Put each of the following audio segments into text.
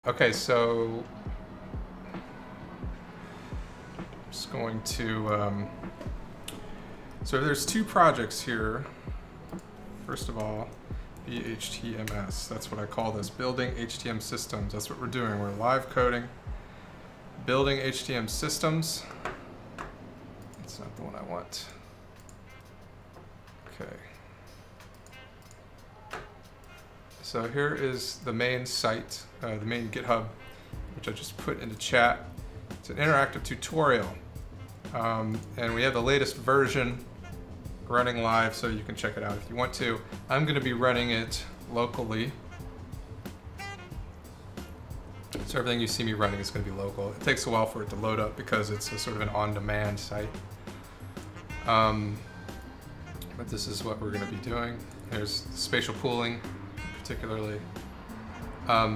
Okay, so I'm just going to, so there's two projects here. First of all, BHTMS, that's what I call this, building HTML systems. That's what we're doing, we're live coding, building HTML systems. That's not the one I want. Okay. So here is the main site, the main GitHub, which I just put into chat. It's an interactive tutorial. And we have the latest version running live, so you can check it out if you want to. I'm going to be running it locally. So everything you see me running is going to be local. It takes a while for it to load up because it's a sort of an on-demand site. But this is what we're going to be doing. There's spatial pooling, particularly.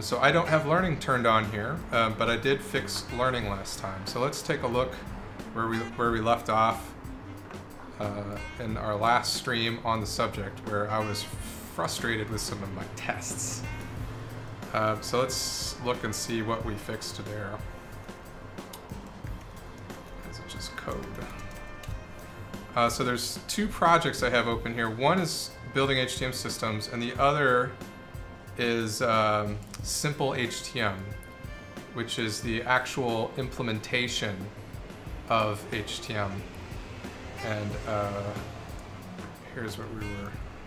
So I don't have learning turned on here, but I did fix learning last time. So let's take a look where we left off in our last stream on the subject, where I was frustrated with some of my tests. So let's look and see what we fixed there. Is it just code? So there's two projects I have open here. One is building HTML systems, and the other is Simple HTML, which is the actual implementation of HTML. And here's what we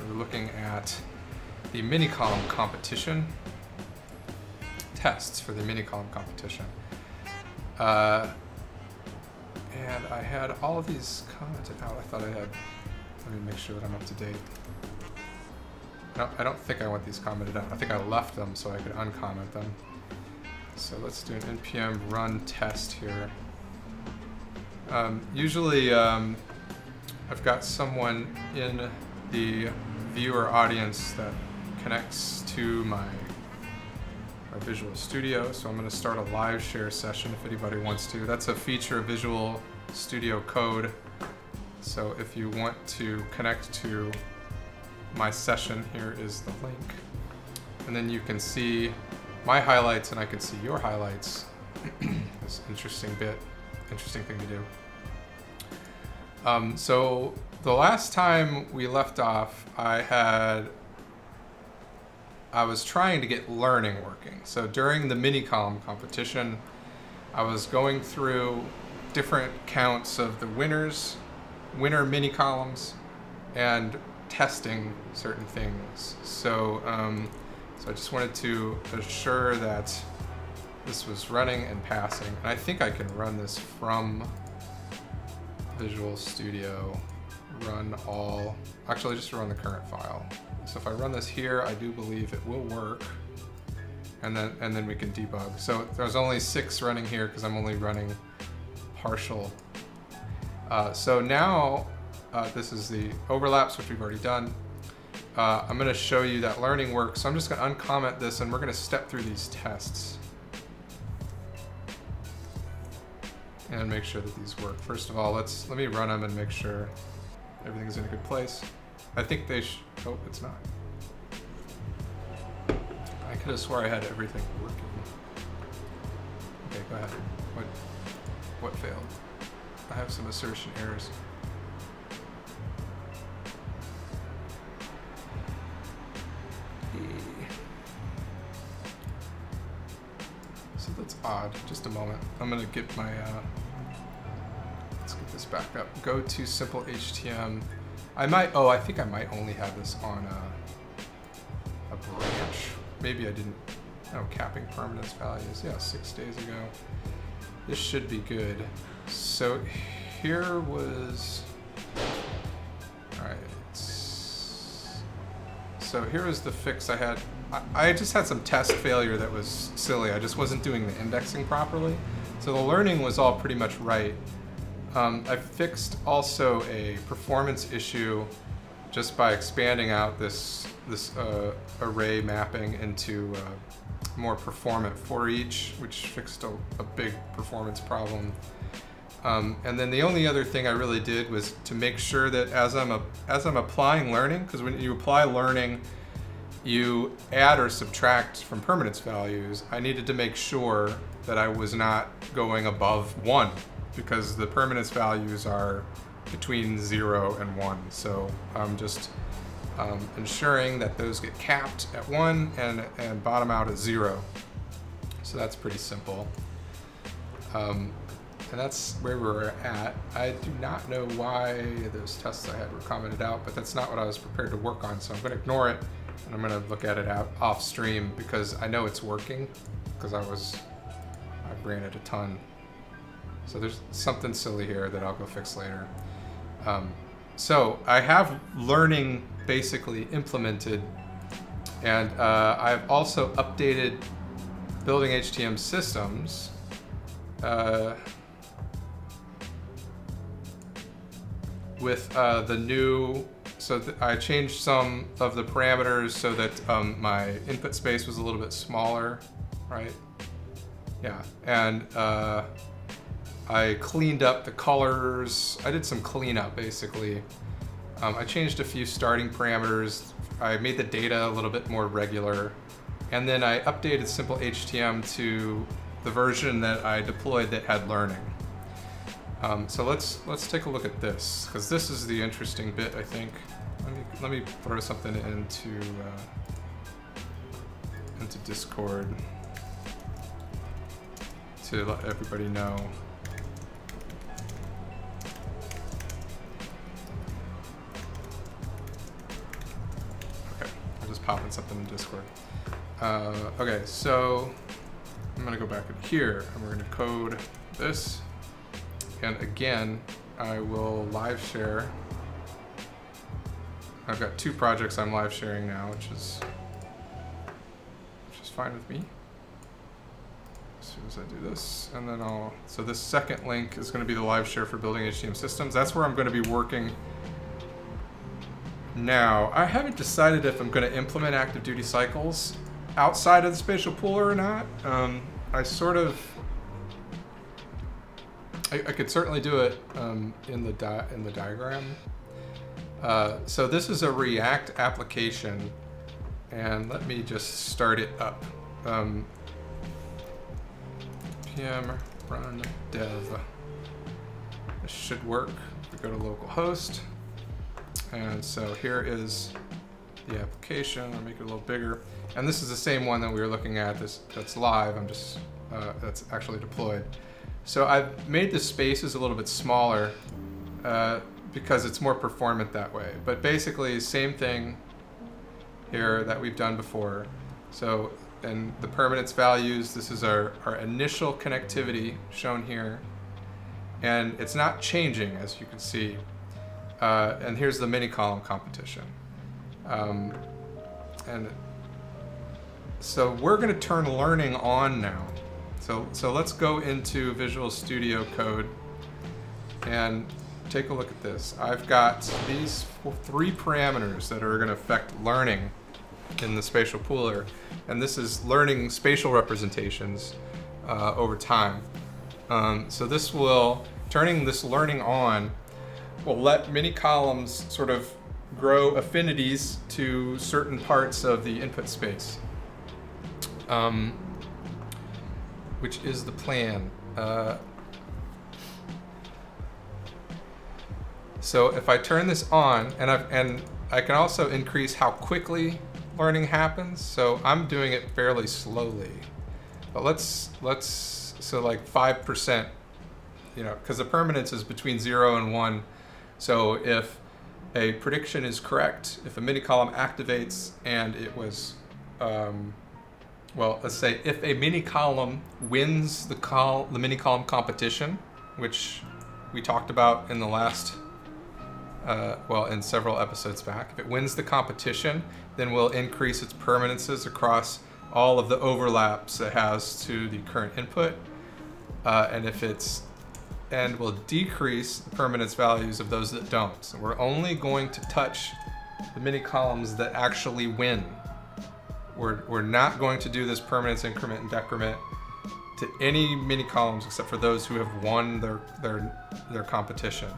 were looking at: the mini column competition tests for the mini column competition. And I had all of these commented out. I thought I had. Let me make sure that I'm up to date. No, I don't think I want these commented out. I think I left them so I could uncomment them. So let's do an npm run test here. Usually I've got someone in the viewer audience that connects to my Visual Studio, so I'm going to start a live share session if anybody wants to. That's a feature of Visual Studio Code. So if you want to connect to my session, here is the link. And then you can see my highlights and I can see your highlights. This interesting thing to do. So the last time we left off, I was trying to get learning working. So during the mini column competition, I was going through different counts of the winner mini columns and testing certain things. So, so I just wanted to assure that this was running and passing. And I think I can run this from Visual Studio, run all, actually just run the current file. So if I run this here, I do believe it will work, and then we can debug. So there's only 6 running here because I'm only running partial. So now this is the overlaps, which we've already done. I'm going to show you that learning works. So I'm just going to uncomment this, and we're going to step through these tests and make sure that these work. First of all, let me run them and make sure everything is in a good place. I think they oh, it's not. I could have swore I had everything working. Okay, go ahead. What failed? I have some assertion errors. So that's odd. Just a moment. I'm gonna get my, let's get this back up. Go to Simple HTML. I think I might only have this on a branch. Maybe I didn't, capping permanence values. Yeah, 6 days ago. This should be good. So here was, all right. So here was the fix I had. I just had some test failure that was silly. I just wasn't doing the indexing properly. So the learning was all pretty much right. I fixed also a performance issue just by expanding out this array mapping into more performant for each, which fixed a big performance problem. And then the only other thing I really did was to make sure that as I'm applying learning, because when you apply learning, you add or subtract from permanence values, I needed to make sure that I was not going above 1, because the permanence values are between 0 and 1. So I'm just ensuring that those get capped at 1 and bottom out at 0. So that's pretty simple. And that's where we're at. I do not know why those tests I had were commented out, but that's not what I was prepared to work on. So I'm going to ignore it, and I'm going to look at it off stream, because I know it's working, because I ran it a ton. So there's something silly here that I'll go fix later. So I have learning basically implemented, and I've also updated building HTML systems. With the new, so I changed some of the parameters so that my input space was a little bit smaller, right? Yeah, and I cleaned up the colors. I did some cleanup, basically. I changed a few starting parameters. I made the data a little bit more regular. And then I updated Simple HTML to the version that I deployed that had learning. So let's take a look at this, because this is the interesting bit, I think. Let me throw something into Discord to let everybody know. Okay, I'm just popping something in Discord. Okay, so I'm gonna go back in here and we're gonna code this. And again, I will live share. I've got 2 projects I'm live sharing now, which is fine with me. As soon as I do this, and then so this second link is going to be the live share for building HTML systems. That's where I'm going to be working now. I haven't decided if I'm going to implement active duty cycles outside of the spatial pooler or not. I could certainly do it in the diagram. So this is a React application, and let me just start it up. npm run dev. This should work. We go to localhost, and so here is the application. I'll make it a little bigger, and this is the same one that we were looking at. That's live. I'm just that's actually deployed. So I've made the spaces a little bit smaller because it's more performant that way. But basically, same thing here that we've done before. So, and the permanence values, this is our initial connectivity shown here. And it's not changing, as you can see. And here's the mini column competition. And so we're going to turn learning on now. So let's go into Visual Studio Code and take a look at this. I've got these 3 parameters that are going to affect learning in the spatial pooler, and this is learning spatial representations over time. So this will, turning this learning on, will let mini columns sort of grow affinities to certain parts of the input space. Which is the plan. So if I turn this on, and I can also increase how quickly learning happens. So I'm doing it fairly slowly, but let's so like 5%, you know, because the permanence is between 0 and 1. So if a prediction is correct, if a mini column activates and it was well, let's say if a mini column wins the mini column competition, which we talked about in the last, well, in several episodes back. If it wins the competition, then we'll increase its permanences across all of the overlaps it has to the current input. And we'll decrease the permanence values of those that don't. So we're only going to touch the mini columns that actually win. We're not going to do this permanence increment and decrement to any mini columns except for those who have won their competition.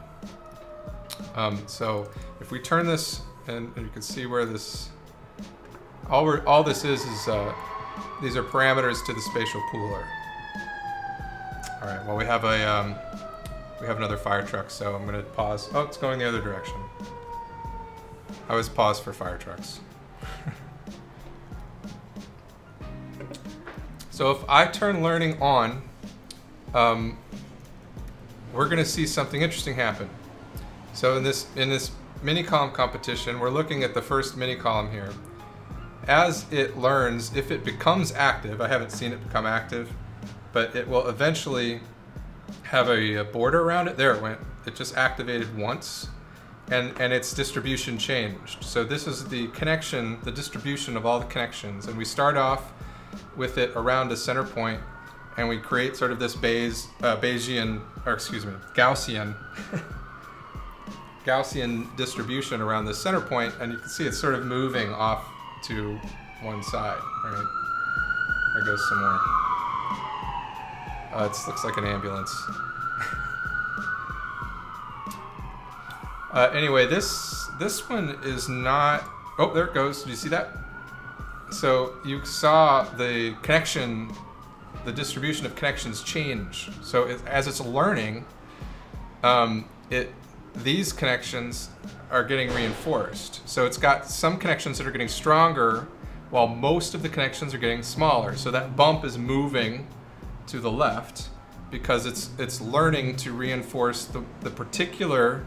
So if we turn this, and you can see where this All this is these are parameters to the spatial pooler. All right. Well, we have another fire truck, so I'm going to pause. Oh, it's going the other direction. I always pause for fire trucks. So if I turn learning on, we're going to see something interesting happen. So in this mini column competition, we're looking at the first mini column here. As it learns, if it becomes active, I haven't seen it become active, but it will eventually have a border around it. There it went. It just activated once, and its distribution changed. So this is the connection, the distribution of all the connections, and we start off with it around a center point, and we create sort of this Gaussian Gaussian distribution around the center point, and you can see it's sort of moving off to one side, right? There goes some more. It looks like an ambulance. Anyway, this one is not, oh, there it goes. Did you see that? So you saw the connection, the distribution of connections change. So as it's learning, these connections are getting reinforced. So it's got some connections that are getting stronger while most of the connections are getting smaller. So that bump is moving to the left because it's learning to reinforce the particular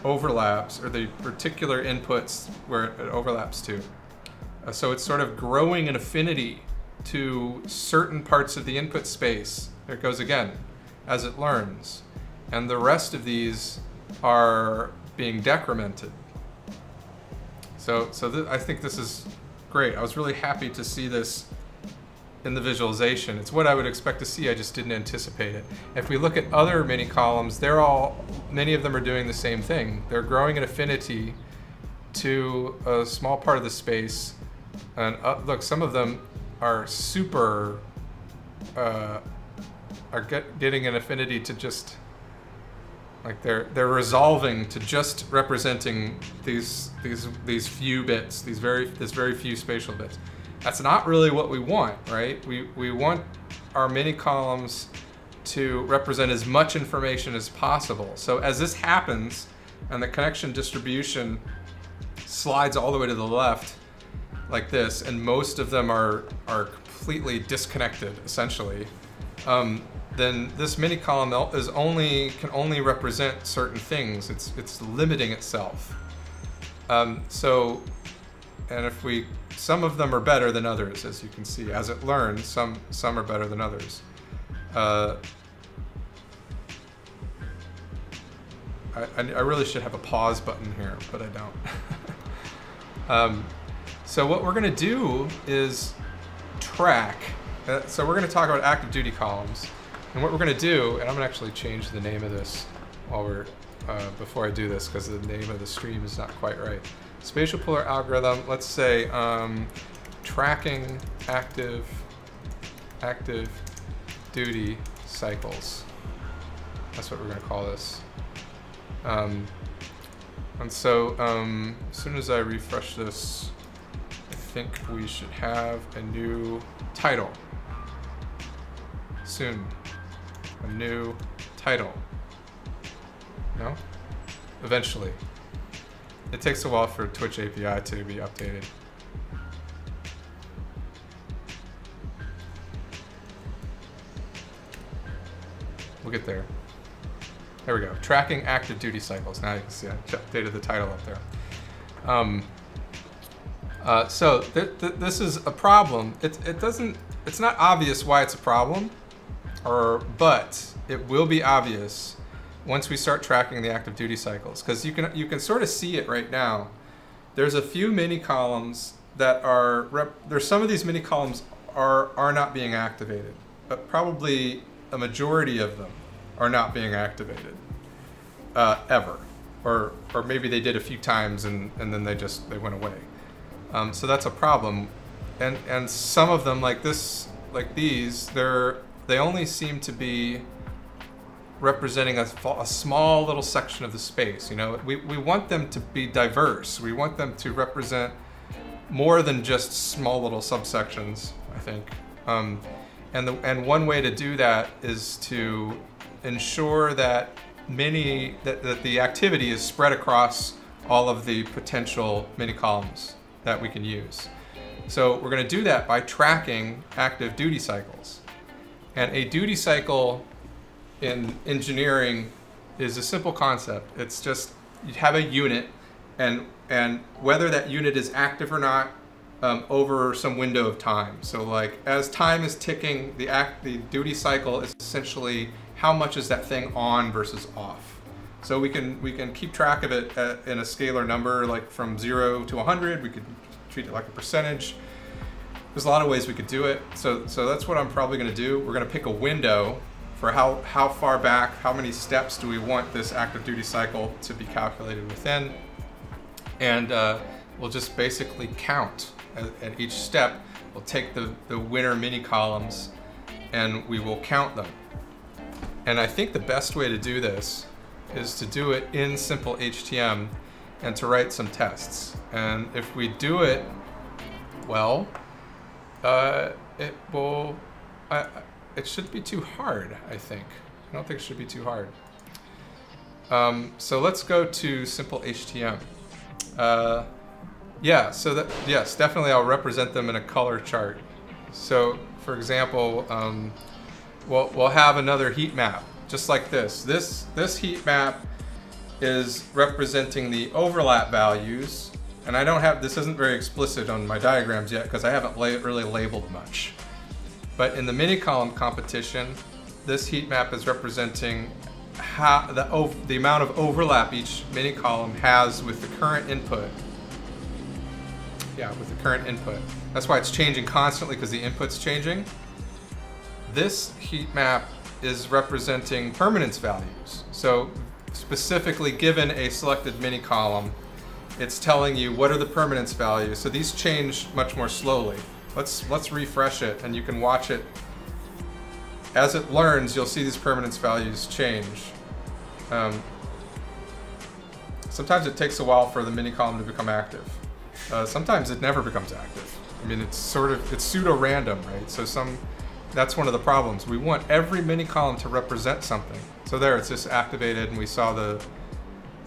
overlaps or the particular inputs where it overlaps to. So it's sort of growing an affinity to certain parts of the input space. There it goes again, as it learns. And the rest of these are being decremented. So I think this is great. I was really happy to see this in the visualization. It's what I would expect to see, I just didn't anticipate it. If we look at other mini columns, many of them are doing the same thing. They're growing an affinity to a small part of the space. And look, some of them are super, getting an affinity to just, like they're resolving to just representing these few bits, this very few spatial bits. That's not really what we want, right? We want our mini columns to represent as much information as possible. So as this happens and the connection distribution slides all the way to the left like this, and most of them are completely disconnected essentially, then this mini column can only represent certain things. It's limiting itself. And if some of them are better than others, as you can see. As it learns, some are better than others. I really should have a pause button here, but I don't. So what we're going to do is track. So we're going to talk about active duty columns. And what we're going to do, and I'm going to actually change the name of this before I do this, because the name of the stream is not quite right. Spatial pooler algorithm, let's say tracking active duty cycles. That's what we're going to call this. And so as soon as I refresh this, I think we should have a new title soon. A new title. No? Eventually. It takes a while for Twitch API to be updated. We'll get there. There we go. Tracking active duty cycles. Now you can see I updated the title up there. So this is a problem. It's not obvious why it's a problem, but it will be obvious once we start tracking the active duty cycles, because you can sort of see it right now. There's a few mini columns that there's some of these mini columns are not being activated, but probably a majority of them are not being activated ever, or maybe they did a few times and then they went away. So that's a problem, and some of them like these, they only seem to be representing a small little section of the space. You know, we want them to be diverse. We want them to represent more than just small little subsections, I think. And one way to do that is to ensure that that the activity is spread across all of the potential mini columns that we can use. So we're going to do that by tracking active duty cycles. And a duty cycle in engineering is a simple concept. It's just you have a unit, and whether that unit is active or not over some window of time. So like as time is ticking, the duty cycle is essentially how much is that thing on versus off. So we can keep track of it in a scalar number, like from 0 to 100. We could treat it like a percentage. There's a lot of ways we could do it. So that's what I'm probably going to do. We're going to pick a window for how far back, how many steps do we want this active duty cycle to be calculated within. And we'll just basically count at each step. We'll take the winner mini columns and we will count them. And I think the best way to do this is to do it in simple HTML and to write some tests. And if we do it well, it shouldn't be too hard, I think. I don't think it should be too hard. So let's go to simple HTML. Yeah, so that, yes, definitely I'll represent them in a color chart. So for example, we'll have another heat map, just like this. This heat map is representing the overlap values, and I don't have, this isn't very explicit on my diagrams yet because I haven't really labeled much. But in the mini column competition, this heat map is representing how the amount of overlap each mini column has with the current input. Yeah, with the current input. That's why it's changing constantly, because the input's changing. This heat map is representing permanence values. So specifically given a selected mini column, it's telling you what are the permanence values. So these change much more slowly. Let's refresh it, and you can watch it. As it learns, you'll see these permanence values change. Sometimes it takes a while for the mini column to become active. Sometimes it never becomes active. I mean, it's pseudo-random, right? So that's one of the problems. We want every mini column to represent something. So there, it's just activated, and we saw the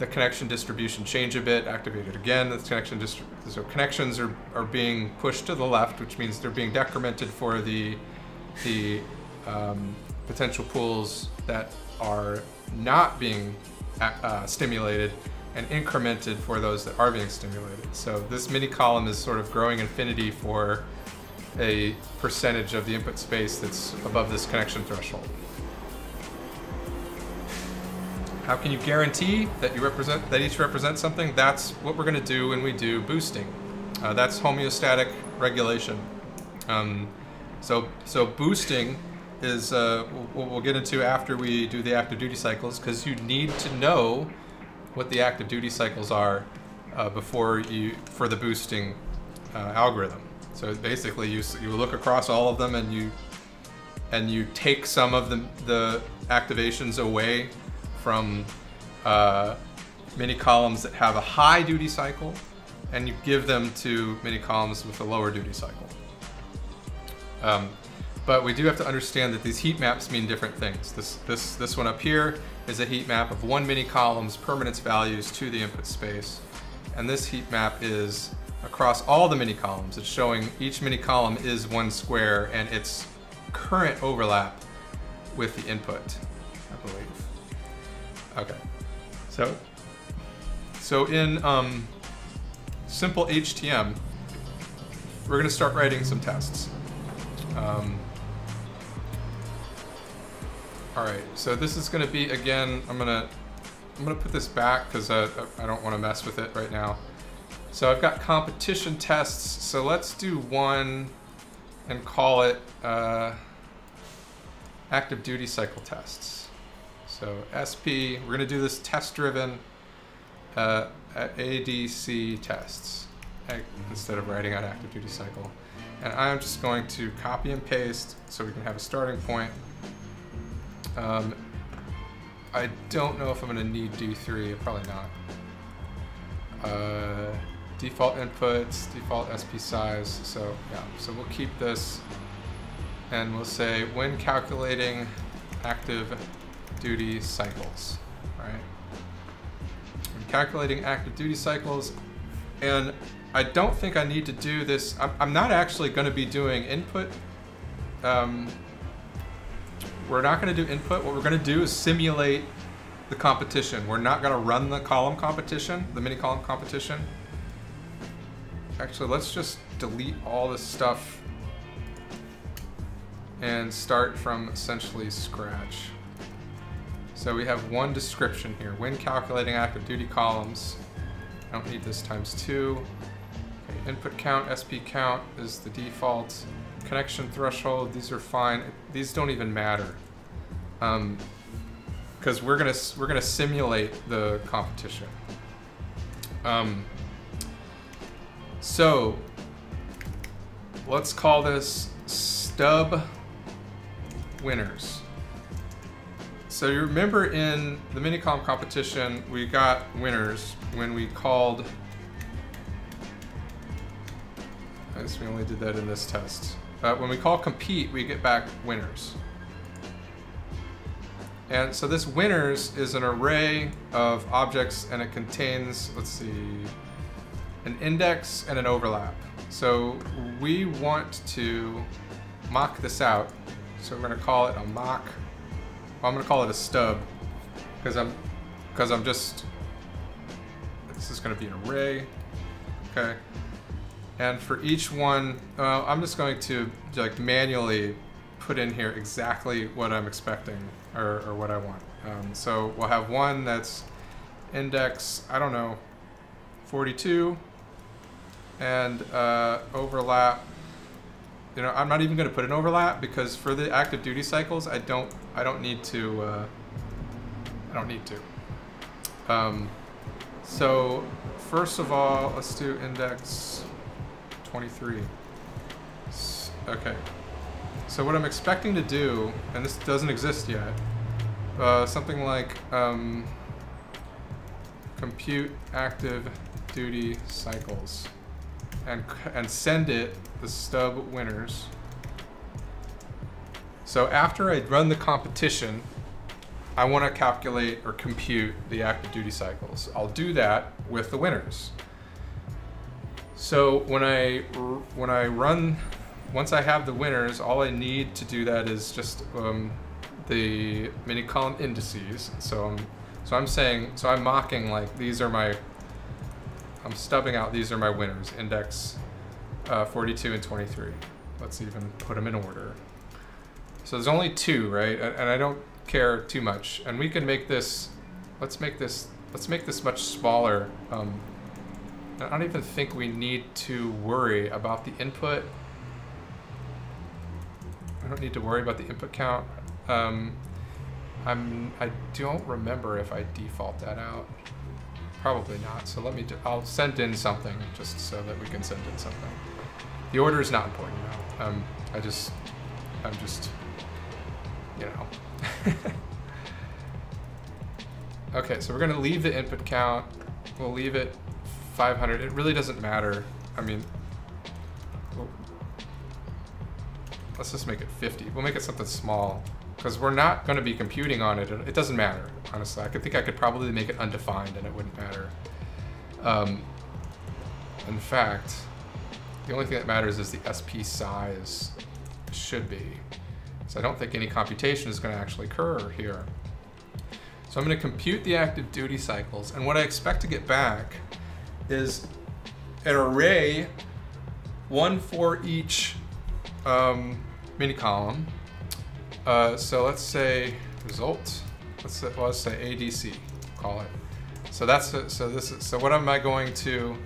connection distribution change a bit, activated again. So connections are being pushed to the left, which means they're being decremented for the potential pools that are not being stimulated, and incremented for those that are being stimulated. So this mini column is sort of growing infinity for a percentage of the input space that's above this connection threshold. How can you guarantee that each represents something? That's what we're going to do when we do boosting. That's homeostatic regulation. So boosting is we'll get into after we do the active duty cycles, because you need to know what the active duty cycles are for the boosting algorithm. So basically, you look across all of them, and you take some of the activations away from mini columns that have a high duty cycle, and you give them to mini columns with a lower duty cycle. But we do have to understand that these heat maps mean different things. This one up here is a heat map of one mini column's permanence values to the input space. And this heat map is across all the mini columns. It's showing each mini column is one square and its current overlap with the input, I believe. Okay, so in simple HTML, we're going to start writing some tests. All right, so this is going to be, again, I'm gonna put this back because I don't want to mess with it right now. So I've got competition tests. So let's do one and call it active duty cycle tests. So SP, we're going to do this test-driven ADC tests instead of writing out active duty cycle. And I'm just going to copy and paste so we can have a starting point. I don't know if I'm going to need D3, probably not. default inputs, default SP size. So yeah, so we'll keep this, and we'll say when calculating active duty cycles, right? When calculating active duty cycles, and I don't think I need to do this. I'm not actually going to be doing input. We're not going to do input. What we're going to do is simulate the competition. We're not going to run the column competition, the mini column competition. Actually, let's just delete all this stuff and start from essentially scratch. So we have one description here. When calculating active duty columns, I don't need this times 2. Okay, input count, SP count is the default. Connection threshold, these are fine. These don't even matter. Because we're gonna simulate the competition. So let's call this stub winners. So you remember in the mini column competition, we got winners when we called, I guess we only did that in this test. When we call compete, we get back winners. And so this winners is an array of objects, and it contains, let's see, an index and an overlap. So we want to mock this out. So we're going to call it a mock. Well, I'm going to call it a stub because I'm just, this is going to be an array. Okay. And for each one, I'm just going to like manually put in here exactly what I'm expecting or what I want. So we'll have one that's index, I don't know, 42, and overlap. You know, I'm not even going to put an overlap because for the active duty cycles, I don't need to. So first of all, let's do index 23. Okay. So what I'm expecting to do, and this doesn't exist yet, something like compute active duty cycles, and send it the stub winners. So after I run the competition, I want to calculate or compute the active duty cycles. I'll do that with the winners. So when I run, once I have the winners, all I need to do that is just the mini column indices. So I'm mocking like these are my, I'm stubbing out these are my winners, index 42 and 23. Let's even put them in order. So there's only 2, right? And I don't care too much. And we can make this, let's make this much smaller. I don't even think we need to worry about the input. I don't need to worry about the input count. I don't remember if I default that out. Probably not. So I'll send in something just so that we can send in something. The order is not important now. I'm just, you know. Okay, so we're gonna leave the input count. We'll leave it 500. It really doesn't matter. I mean, let's just make it 50. We'll make it something small because we're not going to be computing on it. It doesn't matter, honestly. I think I could probably make it undefined and it wouldn't matter. In fact, the only thing that matters is the SP size should be. So I don't think any computation is going to actually occur here. So I'm going to compute the active duty cycles, and what I expect to get back is an array, one for each mini column. So let's say result. Let's say ADC. Call it. So that's it. So what am I going to?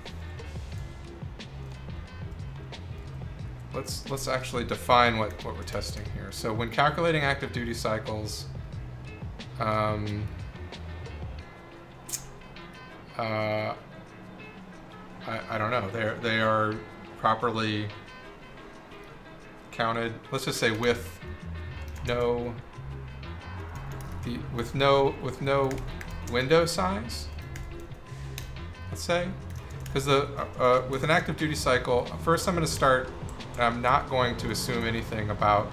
Let's actually define what we're testing here. So when calculating active duty cycles, I don't know. They are properly counted. Let's just say with no window size. Let's say, because with an active duty cycle, first I'm going to start, and I'm not going to assume anything about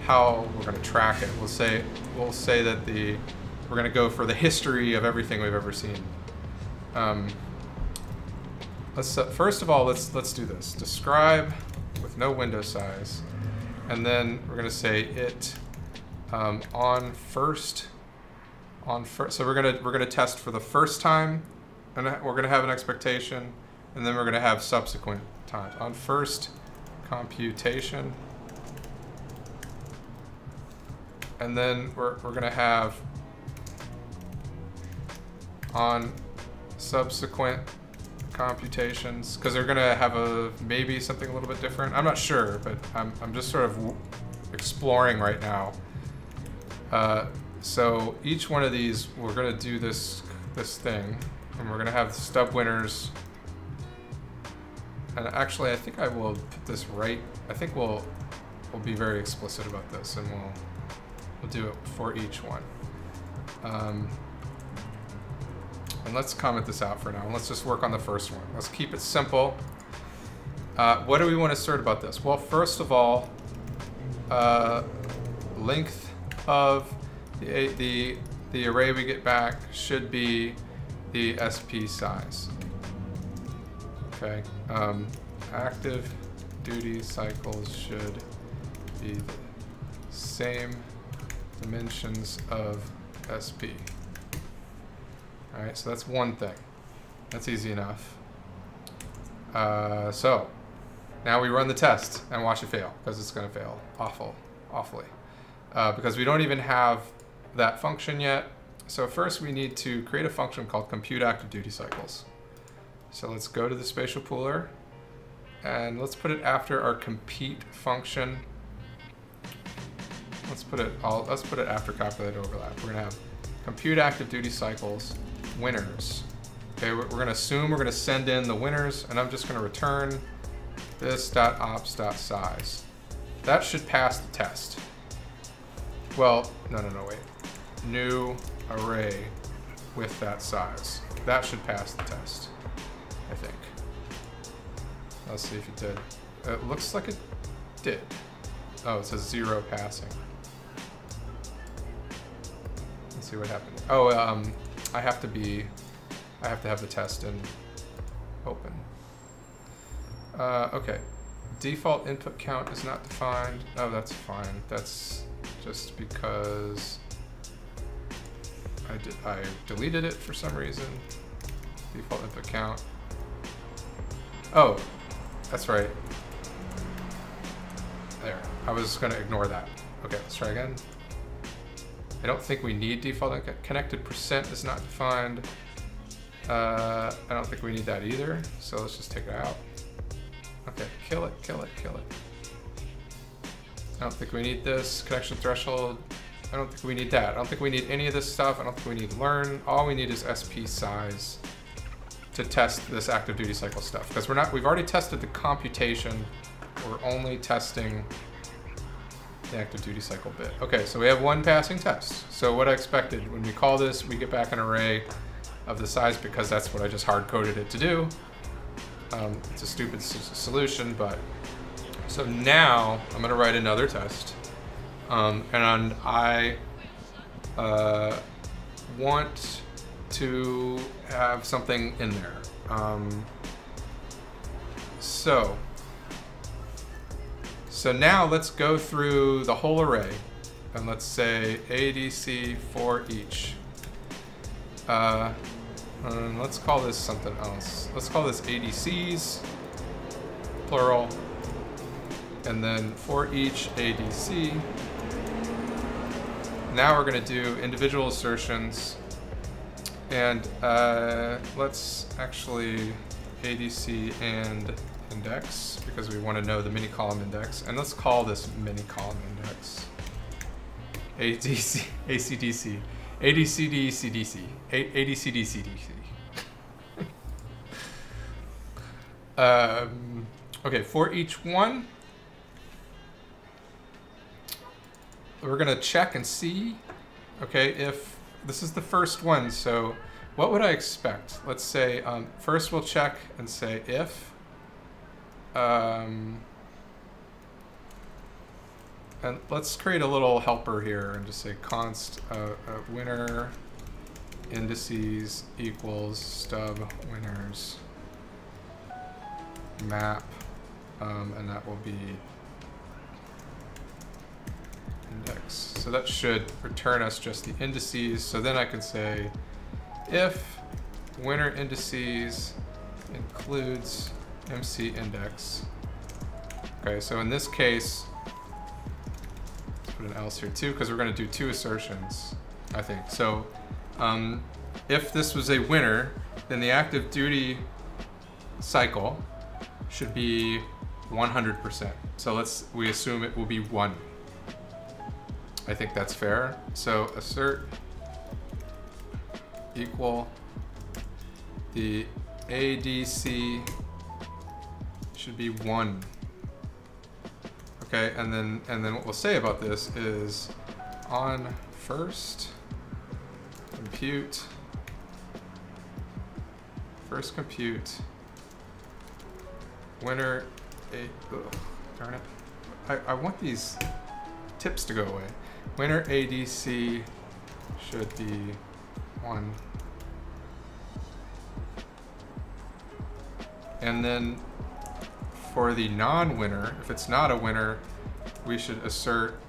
how we're going to track it. We'll say that we're going to go for the history of everything we've ever seen. First of all, let's do this. Describe with no window size, and then we're going to say it on first. So we're gonna test for the first time, and we're gonna have an expectation, and then we're gonna have subsequent times. On first computation, and then we're gonna have on subsequent computations, because they're gonna have maybe something a little bit different. I'm not sure, but I'm just sort of exploring right now. So each one of these, we're going to do this thing, and we're going to have stub winners. And actually, I think I will put this right. I think we'll be very explicit about this, and we'll do it for each one. And let's comment this out for now, and let's just work on the first one. Let's keep it simple. What do we want to assert about this? Well, first of all, length of the array we get back should be the SP size. Okay, active duty cycles should be the same dimensions of SP. All right, so that's one thing. That's easy enough. So now we run the test and watch it fail, because it's going to fail awfully. Because we don't even have that function yet. So first we need to create a function called compute active duty cycles. So let's go to the spatial pooler, and let's put it after our compete function. Let's put it after calculate overlap. We're gonna have compute active duty cycles winners. Okay, we're gonna assume we're gonna send in the winners, and I'm just gonna return this.ops.size. That should pass the test. Well, no, wait. New array with that size. That should pass the test, I think. Let's see if it did. It looks like it did. Oh, it says 0 passing. Let's see what happened. Oh, I have to have the test in open. Okay. Default input count is not defined. Oh, that's fine. That's just because I deleted it for some reason. Default input count. Oh, that's right. There. I was going to ignore that. Okay, let's try again. I don't think we need default connected percent is not defined. I don't think we need that either. So let's just take it out. Okay, kill it. I don't think we need this connection threshold. I don't think we need that. I don't think we need any of this stuff. I don't think we need learn. All we need is SP size to test this active duty cycle stuff, because we've already tested the computation. We're only testing the active duty cycle bit. Okay, so we have one passing test. So what I expected, when we call this, we get back an array of the size, because that's what I just hard coded it to do. It's a stupid solution, but so now I'm gonna write another test, and I want to have something in there. So now let's go through the whole array, and let's say ADC for each. Let's call this something else. Let's call this ADCs, plural, and then for each ADC. Now we're going to do individual assertions, and let's actually ADC and index, because we want to know the mini column index, and let's call this mini column index. ADC, ACDC, ADCD, CDC, ADCD, CDC. Okay, for each one, we're gonna check and see, okay, if this is the first one, so what would I expect? Let's say, first we'll check and say if, and let's create a little helper here and just say const winner indices equals stub winners map, and that will be index. So that should return us just the indices. So then I can say if winner indices includes MC index. Okay, so in this case, let's put an else here too, because we're going to do two assertions, I think. So if this was a winner, then the active duty cycle should be 100%. So we assume it will be 1. I think that's fair. So assert equal the ADC should be 1. Okay, and then what we'll say about this is on first compute winner darn it. I want these tips to go away. Winner ADC should be 1. And then for the non-winner, if it's not a winner, we should assert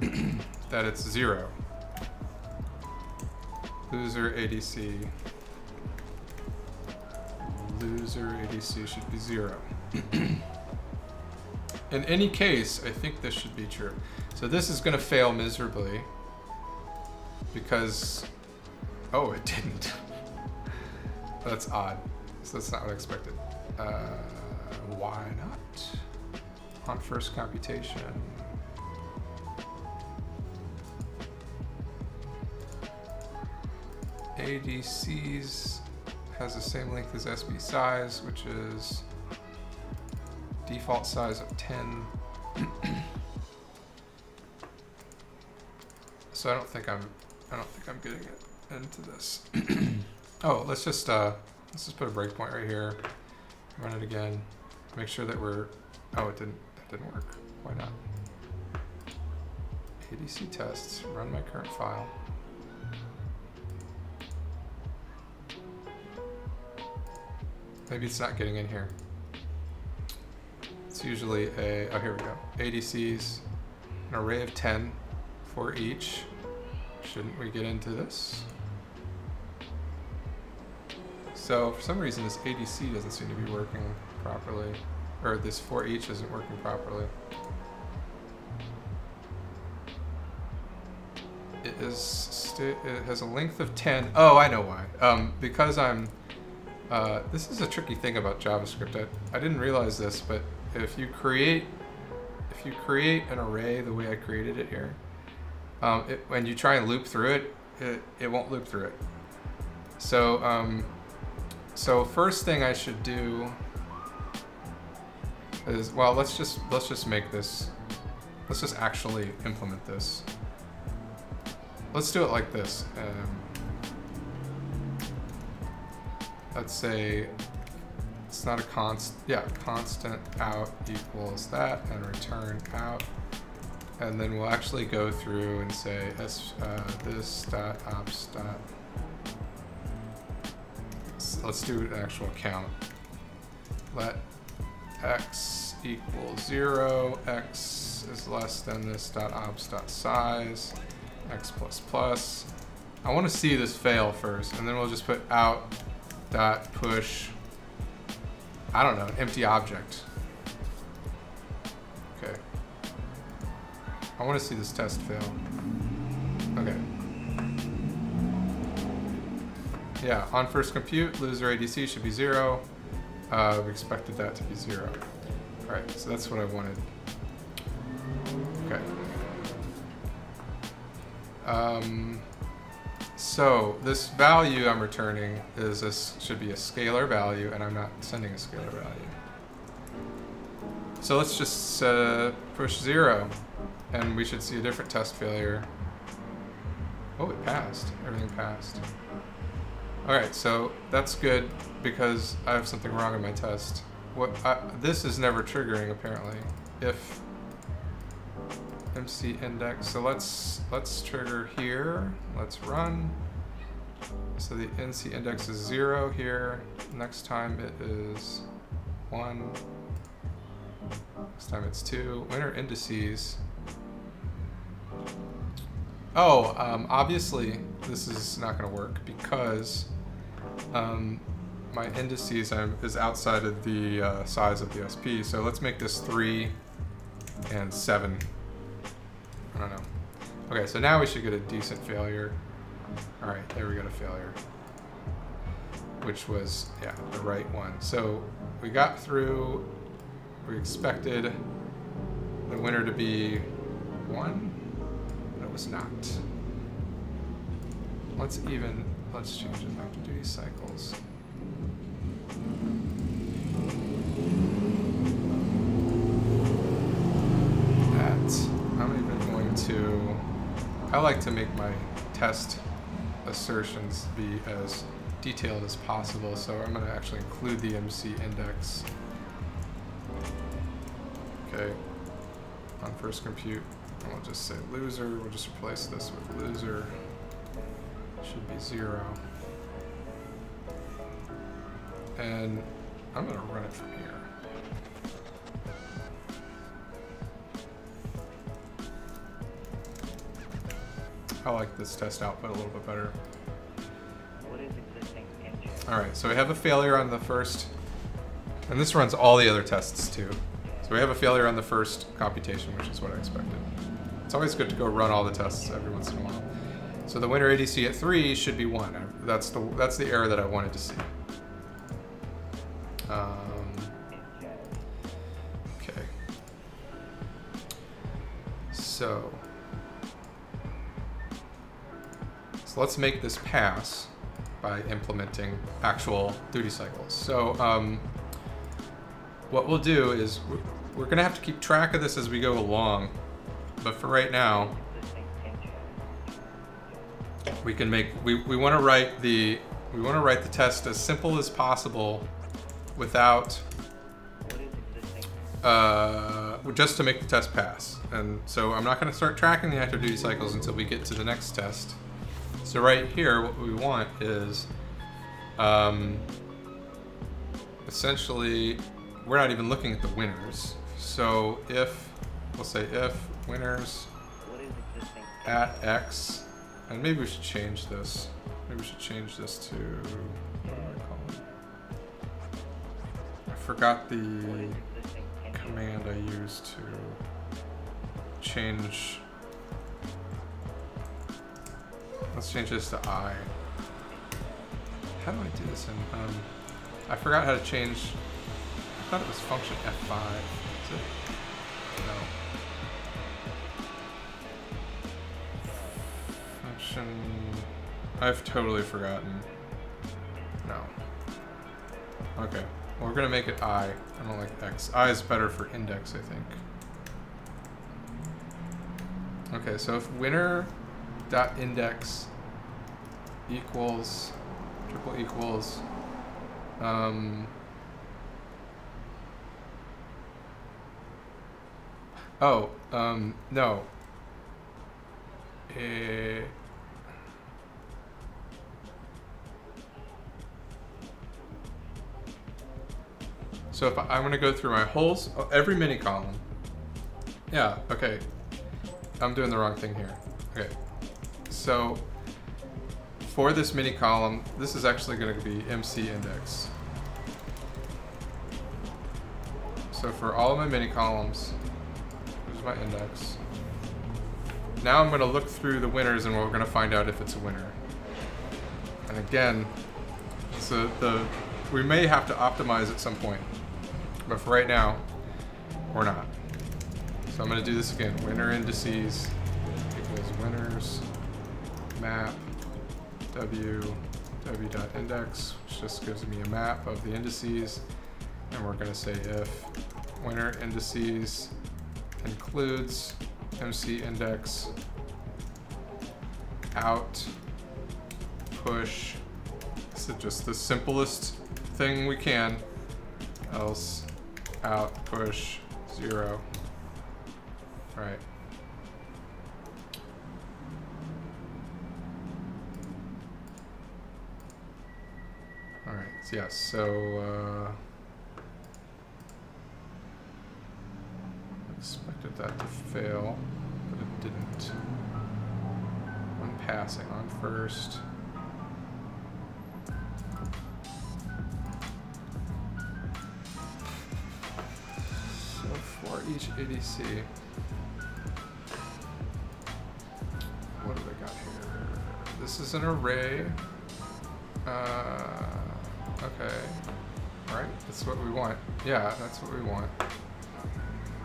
that it's 0. Loser ADC should be 0. In any case, I think this should be true. So this is going to fail miserably because, oh, it didn't. That's odd. So that's not what I expected. Why not? On first computation. ADCs has the same length as SB size, which is default size of 10. So I don't think I'm getting it into this. Oh, let's just put a breakpoint right here. Run it again. Make sure that we're. Oh, that didn't work. Why not? ADC tests. Run my current file. Maybe it's not getting in here. It's usually a. Oh, here we go. ADCs, an array of 10 for each. Shouldn't we get into this? So for some reason this ADC doesn't seem to be working properly, or this for each isn't working properly. It has a length of 10. Oh, I know why. Because I'm. This is a tricky thing about JavaScript. I didn't realize this, but if you create an array the way I created it here, when you try and loop through it, it won't loop through it. So so first thing I should do is, well, let's just make this. Let's just actually implement this. Let's do it like this. Let's say it's not a constant. Yeah, constant out equals that, and return out. And then we'll actually go through and say this dot ops dot. Let's do an actual count. Let x equal 0, x is less than this dot ops dot size, x plus plus. I want to see this fail first, and then we'll just put out dot push, I don't know, an empty object. Okay. I want to see this test fail. Okay. Yeah, on first compute, loser ADC should be 0. We expected that to be 0. All right, so that's what I wanted. Okay. So this value I'm returning should be a scalar value, and I'm not sending a scalar value. So let's just push 0, and we should see a different test failure. Oh, it passed. Everything passed. All right, so that's good because I have something wrong in my test. This is never triggering apparently. If MC index, so let's trigger here. Let's run. So the NC index is 0 here. Next time it is 1. Next time it's 2. Winner indices. Oh, obviously this is not going to work because my indices is outside of the size of the SP. So let's make this 3 and 7. I don't know. Okay, so now we should get a decent failure. All right, there we got a failure, which was, yeah, the right one. So we got through, we expected the winner to be 1, but it was not. Let's change it back to duty cycles. I'm even going to, I like to make my test assertions be as detailed as possible, so I'm going to actually include the MC index. Okay, on first compute, and we'll just say loser, we'll just replace this with loser, should be 0. And I'm going to run it from here. I like this test output a little bit better. All right, so we have a failure on the first, and this runs all the other tests too. So we have a failure on the first computation, which is what I expected. It's always good to go run all the tests every once in a while. So the winner ADC at 3 should be 1. That's the error that I wanted to see. Okay. So let's make this pass by implementing actual duty cycles. So what we'll do is we're going to have to keep track of this as we go along, but for right now, we can make we want to write the test as simple as possible without just to make the test pass. And so I'm not going to start tracking the active duty cycles until we get to the next test. So right here, what we want is essentially, we're not even looking at the winners. So we'll say if winners at X, and maybe we should change this. Maybe we should change this to, what do I call it? I forgot the command I used to change. Let's change this to I. How do I do this in, I forgot how to change, I thought it was function F5. Is it? No. Function, I've totally forgotten. No. Okay, well, we're gonna make it I. I don't like X. I is better for index, I think. Okay, so if winner dot index equals triple equals no. So if I'm going to go through my every mini column. Yeah, okay. I'm doing the wrong thing here. Okay. So for this mini column, this is actually going to be MC index. So for all of my mini columns, here's my index. Now I'm going to look through the winners and we're going to find out if it's a winner. And again, so we may have to optimize at some point, but for right now, we're not. So I'm going to do this again. Winner indices equals winners map w.index, which just gives me a map of the indices. And we're going to say if winner indices includes MC index out push makes it just the simplest thing we can. Else, out, push, 0. Right. All right. Yes. So expected that to fail, but it didn't. One passing on first. So for each ADC, what do we got here? This is an array. Okay. All right, that's what we want. Yeah, that's what we want.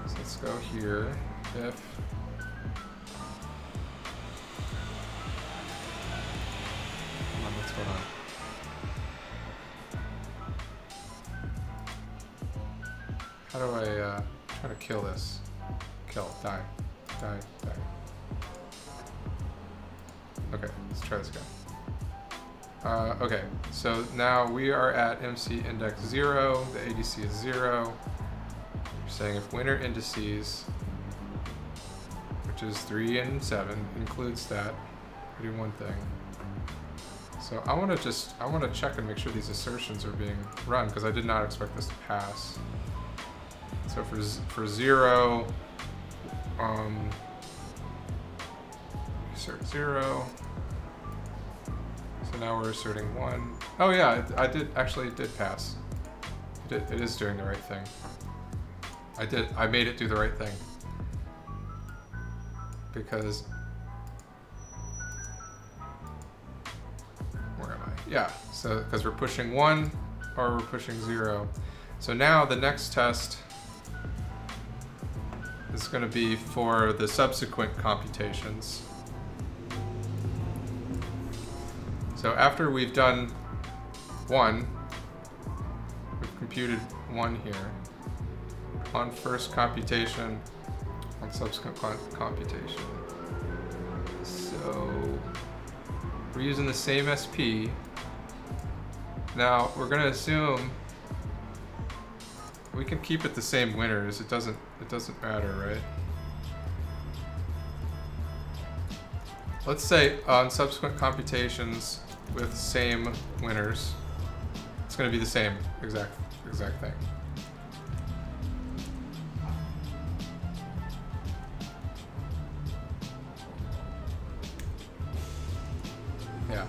So let's go here. If what's going on? How do I try to kill this? Kill, die, die, die. Okay, let's try this again. Okay, so now we are at MC index 0, the ADC is 0. You're saying if winner indices, which is 3 and 7, includes that, we do one thing. So I want to check and make sure these assertions are being run, because I did not expect this to pass. So for 0, assert 0. So now we're asserting 1. Oh yeah, it did pass. It is doing the right thing. I made it do the right thing. Because, where am I? Yeah, so because we're pushing 1 or we're pushing 0. So now the next test is going to be for the subsequent computations. So after we've done 1, we've computed 1 here, on first computation, on subsequent computation. So we're using the same SP. Now we're going to assume we can keep it the same winners. It doesn't matter, right? Let's say on subsequent computations with same winners, it's going to be the same exact thing. Yeah.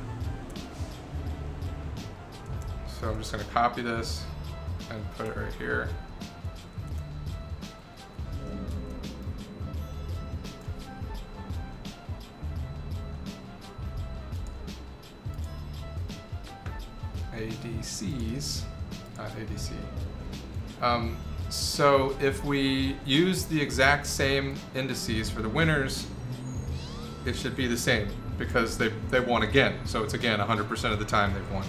So I'm just going to copy this and put it right here. ADCs, not ADC. So if we use the exact same indices for the winners, it should be the same because they won again. So it's again 100% of the time they've won.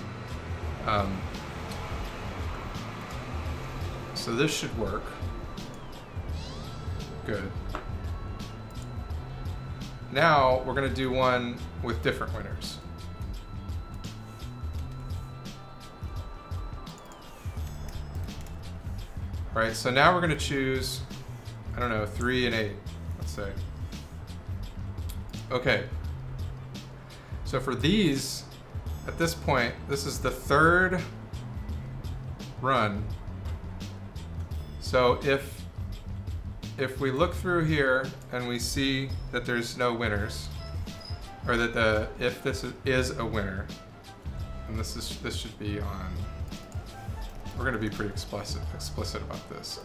So this should work. Good. Now we're going to do one with different winners. All right, so now we're going to choose, I don't know, 3 and 8, let's say. Okay. So for these, at this point, this is the 3rd run. So if we look through here and we see that there's no winners, or that if this is a winner, and this should be on. We're going to be pretty explicit about this.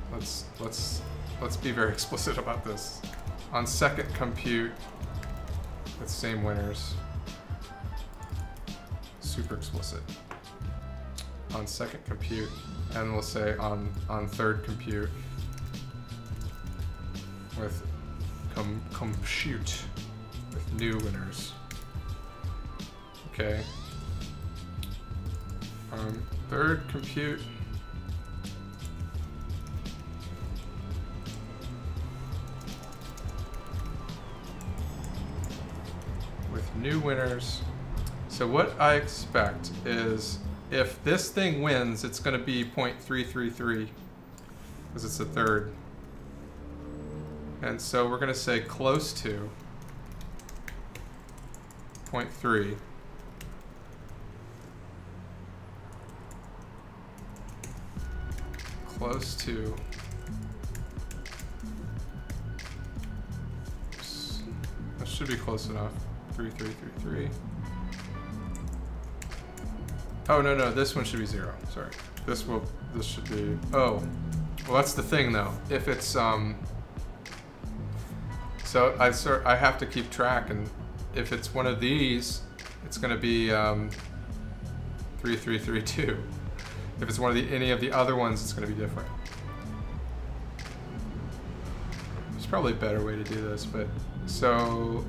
Let's be very explicit about this. On second compute, with same winners. Super explicit. On second compute, and we'll say on third compute with compute with new winners. Okay. Third compute with new winners. So what I expect is if this thing wins, it's going to be 0.333 because it's the third. And so we're going to say close to 0.3. Close to. That should be close enough. 3333. Oh no, this one should be 0. Sorry. This should be. Oh. Well, that's the thing though. If it's so I have to keep track, and if it's one of these, it's going to be 3332. If it's one of any of the other ones, it's going to be different. There's probably a better way to do this, but so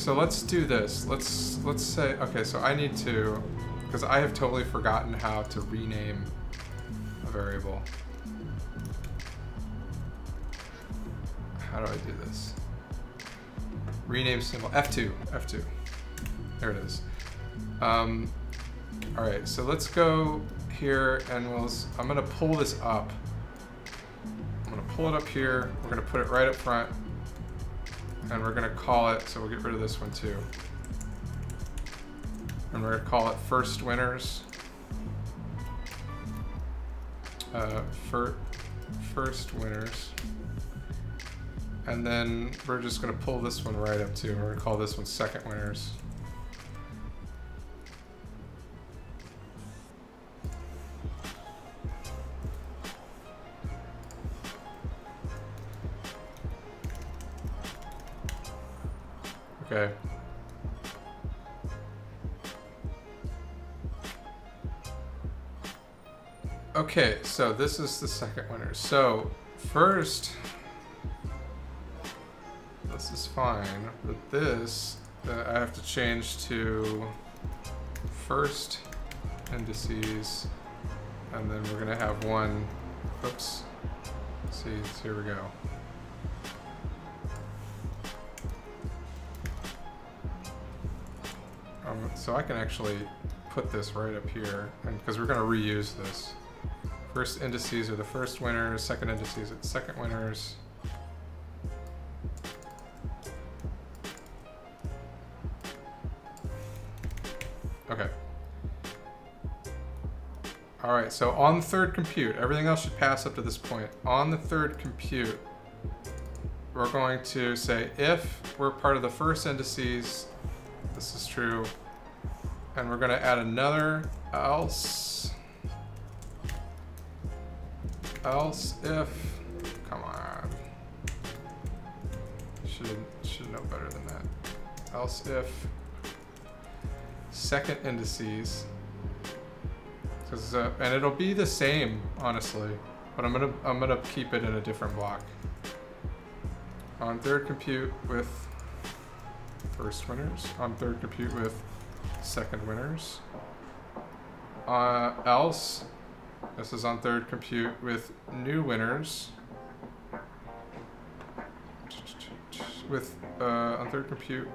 let's do this. Let's say, okay, so I need to, because I have totally forgotten how to rename a variable. How do I do this? Rename symbol, F2. There it is. All right, so let's go here and I'm gonna pull this up. I'm gonna pull it up here. We're gonna put it right up front and we're gonna call it, so we'll get rid of this one too. And we're gonna call it first winners. First winners. And then we're just gonna pull this one right up too. We're gonna call this one second winners. Okay. Okay, so this is the second winner. So first, this is fine, but this, I have to change to first indices, and then we're gonna have one, oops, see, here we go. So I can actually put this right up here, and because we're going to reuse this. First indices are the first winners, second indices are the second winners. Okay. All right, so on the third compute, everything else should pass up to this point. On the third compute, we're going to say if we're part of the first indices, this is true. And we're going to add another else if, come on, should know better than that. Else if second indices, and it'll be the same honestly, but I'm gonna keep it in a different block. On third compute with first winners. On third compute with second winners. Else, this is on third compute with new winners. With on third compute,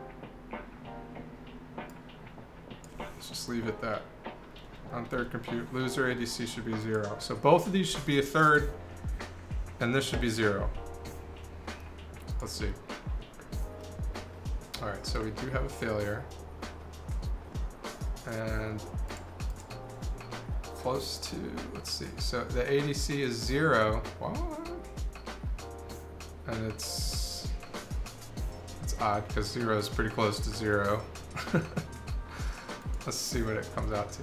let's just leave it that. On third compute, loser ADC should be 0. So both of these should be a third, and this should be 0. Let's see. All right, so we do have a failure. And close to, let's see. So the ADC is 0. What? And it's odd because 0 is pretty close to 0. Let's see what it comes out to.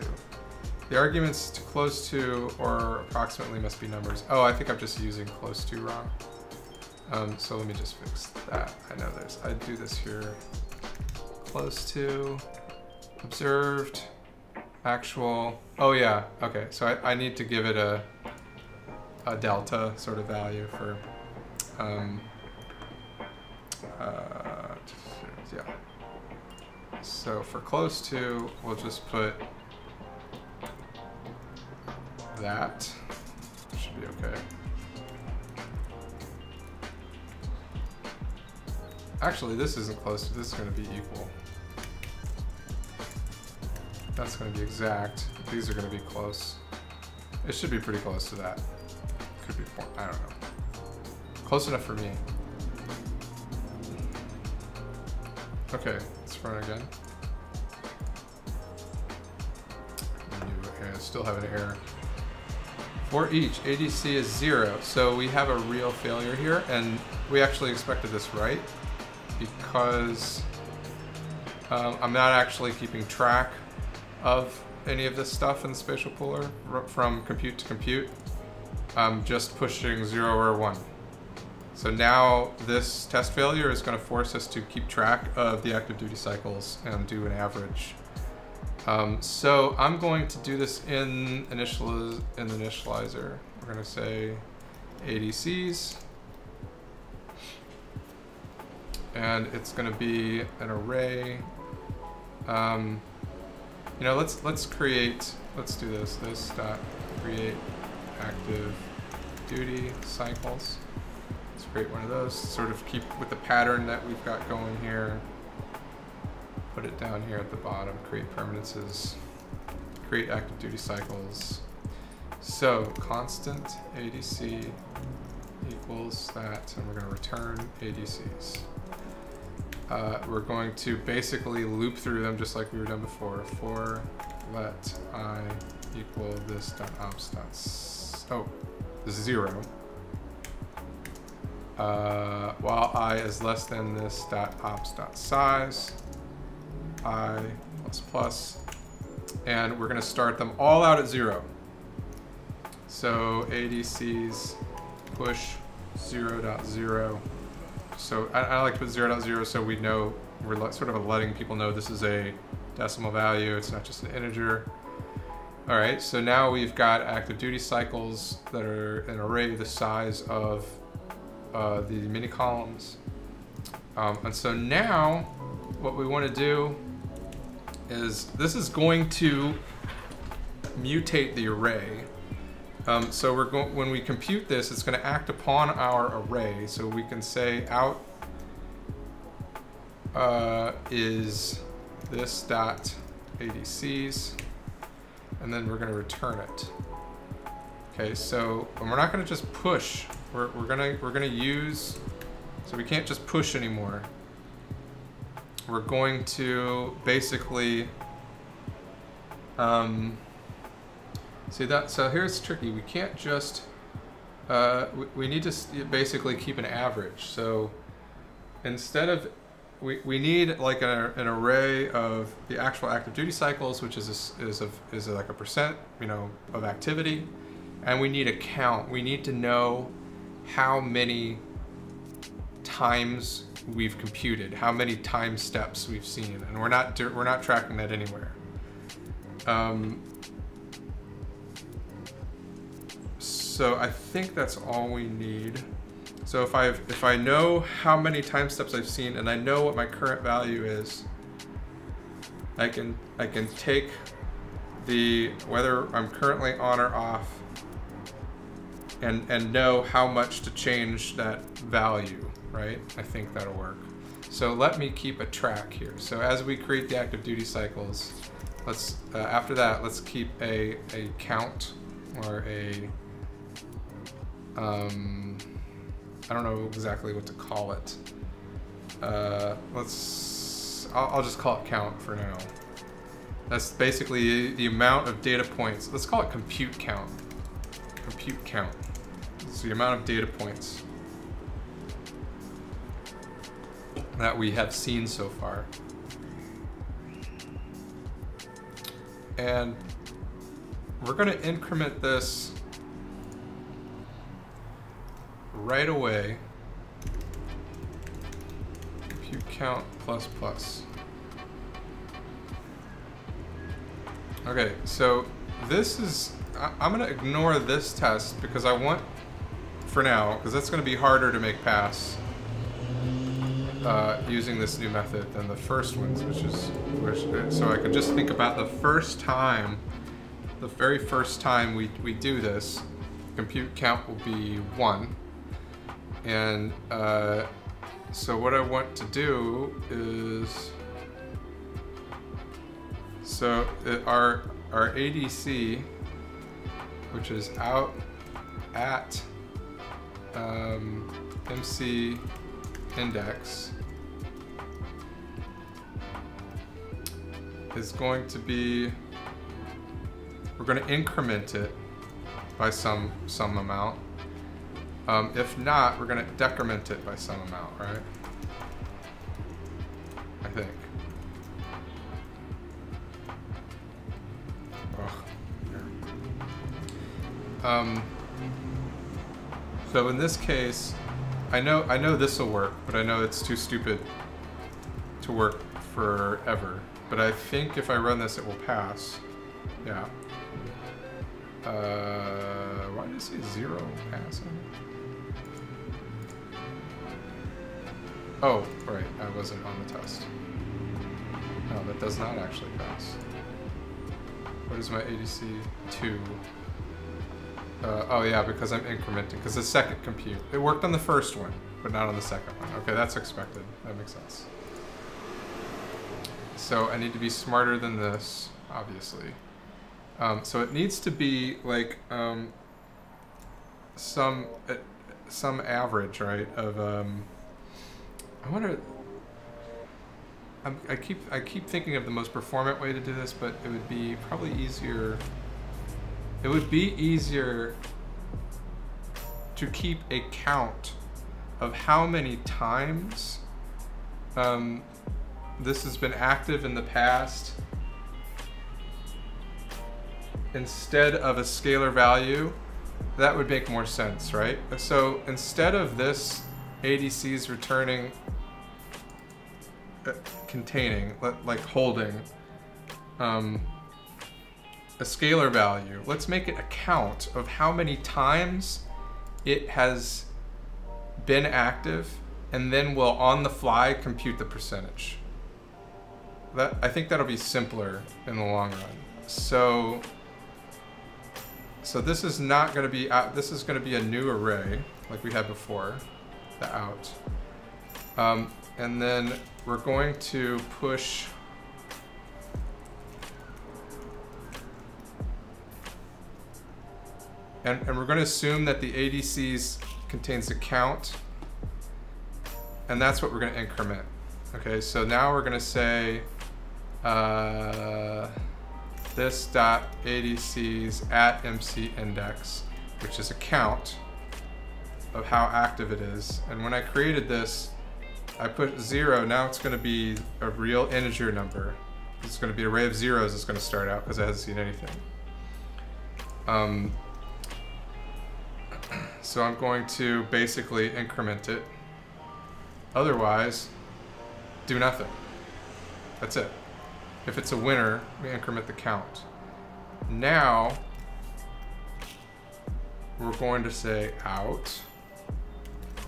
The arguments to close to or approximately must be numbers. Oh, I think I'm just using close to wrong. So let me just fix that. I know I do this here. Close to, observed, actual. Oh yeah, okay. So I need to give it a delta sort of value for, yeah. So for close to, we'll just put that. Should be okay. Actually, this isn't close to, this is going to be equal. that's going to be exact. These are going to be close. It should be pretty close to that. Could be 4, I don't know. Close enough for me. Okay, let's run again. Still have an error. For each, ADC is 0. So we have a real failure here, and we actually expected this right because I'm not actually keeping track of any of this stuff in the spatial pooler from compute to compute. I'm just pushing 0 or 1. So now this test failure is going to force us to keep track of the active duty cycles and do an average. So I'm going to do this in the initializer. We're going to say ADCs, and it's going to be an array. You know, let's do this. This dot create active duty cycles. Let's create one of those. Sort of keep with the pattern that we've got going here. Put it down here at the bottom, create permanences, create active duty cycles. So constant ADC equals that, and we're going to return ADCs. We're going to basically loop through them just like we were done before. For let I equal this dot ops dot 0. While I is less than this dot ops dot size. I plus plus, and we're going to start them all out at 0. So ADCs push 0.0. So I like to put 0.0 so we know, we're sort of letting people know this is a decimal value, it's not just an integer. All right, so now we've got active duty cycles that are an array the size of the mini columns. And so now what we want to do is this is going to mutate the array. So we're going, when we compute this, it's going to act upon our array. So we can say out is this dot ADCs, and then we're going to return it. Okay, so and we're not going to just push. We're gonna use. So we can't just push anymore. We're going to basically see that. So here's tricky. We can't just. We need to basically keep an average. So instead of we need like an array of the actual active duty cycles, which is like a percent, you know, of activity, and we need a count. We need to know how many times we've computed, how many time steps we've seen, and we're not tracking that anywhere. So I think that's all we need. So if I know how many time steps I've seen and I know what my current value is, I can take whether I'm currently on or off and know how much to change that value, right? I think that'll work. So let me keep a track here. So as we create the active duty cycles, let's after that, let's keep a count or a I don't know exactly what to call it. I'll just call it count for now. That's basically the amount of data points. Let's call it compute count. Compute count. It's the amount of data points that we have seen so far. And we're going to increment this right away. Compute count plus plus. Okay, so this is, I'm going to ignore this test because I want, for now, because that's going to be harder to make pass using this new method than the first ones, so I can just think about the first time, the very first time we do this, compute count will be 1. And so what I want to do is, So our ADC, which is out at MC index, is going to be, we're going to increment it by some amount. If not, we're going to decrement it by some amount, right? I think. So in this case, I know this will work, but I know it's too stupid to work forever. But I think if I run this, it will pass. Yeah. Why did it say 0 passing? Oh, right, I wasn't on the test. No, that does not actually pass. What is my ADC? 2. Oh yeah, because I'm incrementing, because the second compute. It worked on the first one, but not on the second one. Okay, that's expected. That makes sense. So I need to be smarter than this, obviously. So it needs to be like some average, right? Of I wonder. I keep thinking of the most performant way to do this, but it would be probably easier. It would be easier to keep a count of how many times this has been active in the past instead of a scalar value. That would make more sense, right? So instead of this ADC's returning, containing, like holding, a scalar value, let's make it a count of how many times it has been active, and then we'll on the fly compute the percentage. I think that'll be simpler in the long run. So this is not going to be out, this is going to be a new array like we had before, the out. And then we're going to push and we're going to assume that the ADCs contains a count, and that's what we're going to increment. Okay, so now we're going to say this dot ADCs at MC index, which is a count of how active it is. And when I created this, I put 0. Now it's going to be a real integer number. It's going to be an array of zeros. It's going to start out because it hasn't seen anything. So I'm going to basically increment it. Otherwise, do nothing. That's it. If it's a winner, we increment the count. Now, we're going to say out,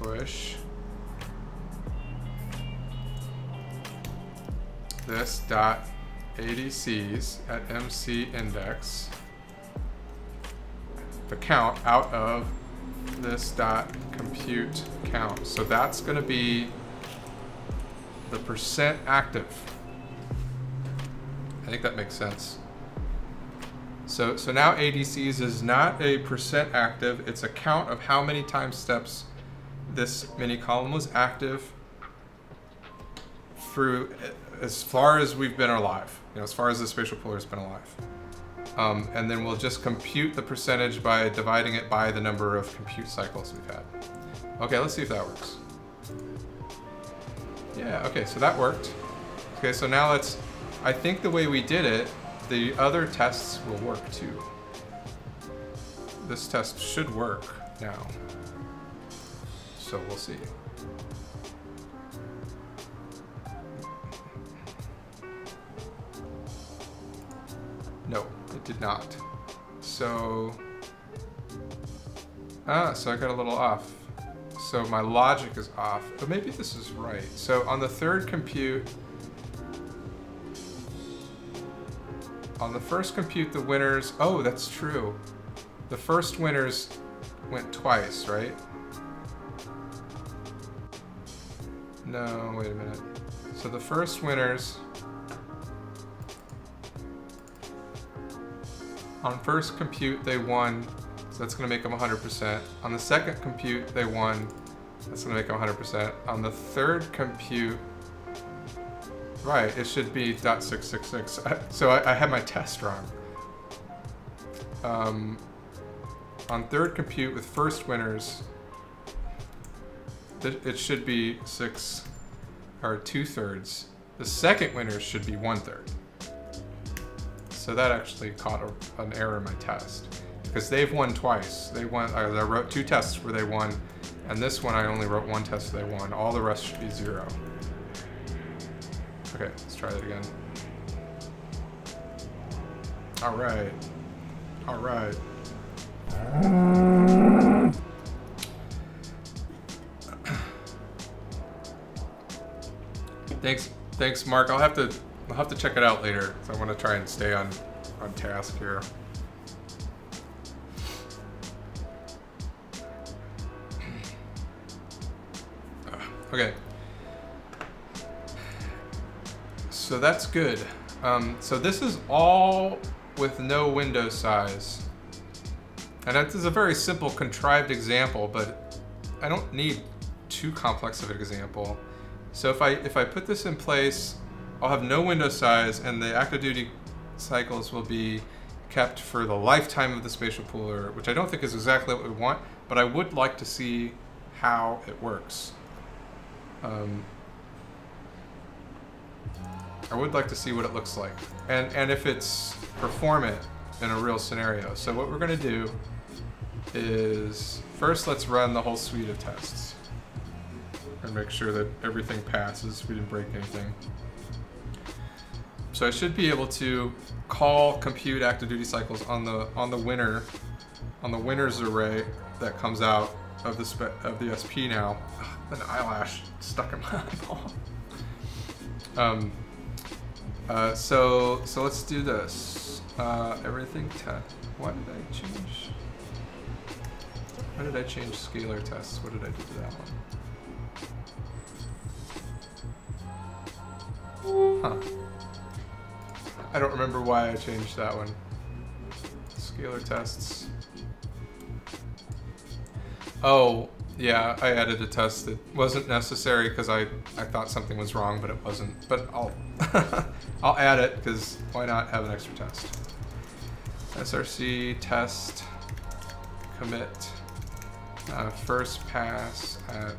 push this dot ADCs at MC index, the count out of this dot compute count. So that's going to be the percent active. I think that makes sense. So now ADCs is not a percent active, it's a count of how many time steps this mini column was active through as far as we've been alive, as far as the spatial polar has been alive. And then we'll just compute the percentage by dividing it by the number of compute cycles we've had. Okay, let's see if that works. Yeah, okay, so that worked. Okay, so now let's, I think the way we did it, the other tests will work too. This test should work now. So we'll see. No, it did not. So, so I got a little off. So my logic is off, but maybe this is right. So on the third compute, on the first compute, the winners, oh, that's true. The first winners went twice, right? No, wait a minute. So the first winners On first compute, they won, so that's going to make them 100%. On the second compute, they won, that's going to make them 100%. On the third compute, right, it should be .666. So I had my test wrong. On third compute with first winners, it should be 6 or 2/3. The second winners should be 1/3. So that actually caught an error in my test because they've won twice. They won. I wrote 2 tests where they won, and this one I only wrote 1 test they won. All the rest should be 0. Okay, let's try that again. All right. All right. Thanks, Mark. I'll have to check it out later. So I want to try and stay on task here. Okay. So that's good. So this is all with no window size. And this is a very simple contrived example, but I don't need too complex of an example. So if I put this in place, I'll have no window size and the active duty cycles will be kept for the lifetime of the spatial pooler, which I don't think is exactly what we want, but I would like to see how it works. I would like to see what it looks like and if it's performant in a real scenario. So what we're going to do is first let's run the whole suite of tests and make sure that everything passes. We didn't break anything. So I should be able to call compute active duty cycles on the winners array that comes out of the SP now. Ugh, an eyelash stuck in my eyeball. So let's do this. Everything test. What did I change? Why did I change scalar tests? What did I do to that one? Huh. I don't remember why I changed that one. Scalar tests. Oh, yeah, I added a test that wasn't necessary because I thought something was wrong, but it wasn't. But I'll I'll add it because why not have an extra test? SRC test commit first pass at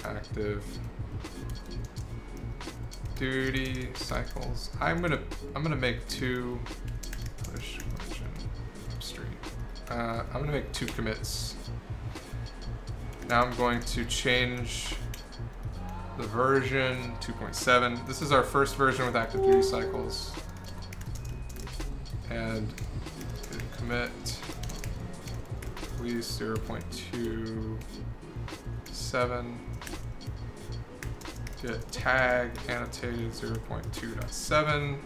active duty cycles. I'm gonna make 2 push function upstream. I'm gonna make 2 commits. Now I'm going to change the version 2.7. This is our first version with active duty cycles. And commit please 0.27. Get tag annotated 0.2.7.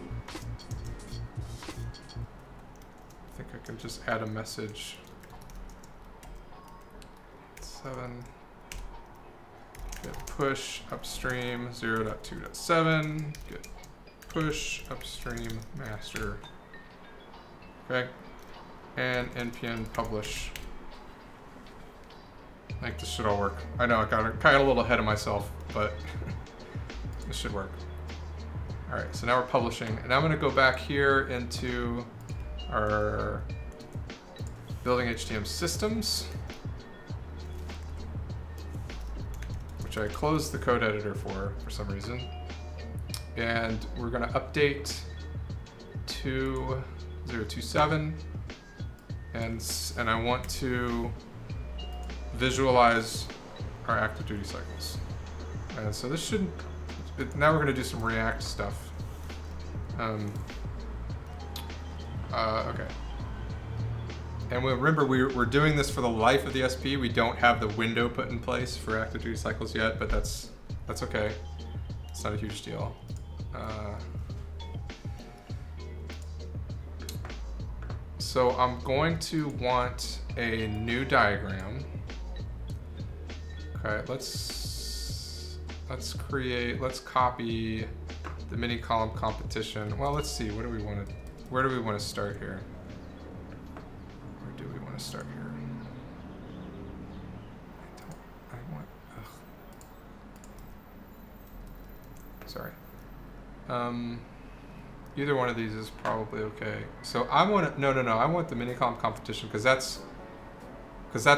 I think I can just add a message. 7. Get push upstream 0.2.7. Get push upstream master. Okay. And npm publish. I think this should all work. I know I got kind of a little ahead of myself, but this should work. All right, so now we're publishing. And I'm going to go back here into our building HTML systems, which I closed the code editor for some reason. And we're going to update to 0.27. And I want to visualize our active duty cycles. And so this should, now we're going to do some React stuff. Okay. And remember, we're doing this for the life of the SP. We don't have the window put in place for active duty cycles yet, but that's okay. It's not a huge deal. So I'm going to want a new diagram. Okay, let's copy the mini column competition. Well, let's see, where do we want to start here? to start here. I want, sorry. Either one of these is probably okay. So I want to, no, I want the mini column competition because that's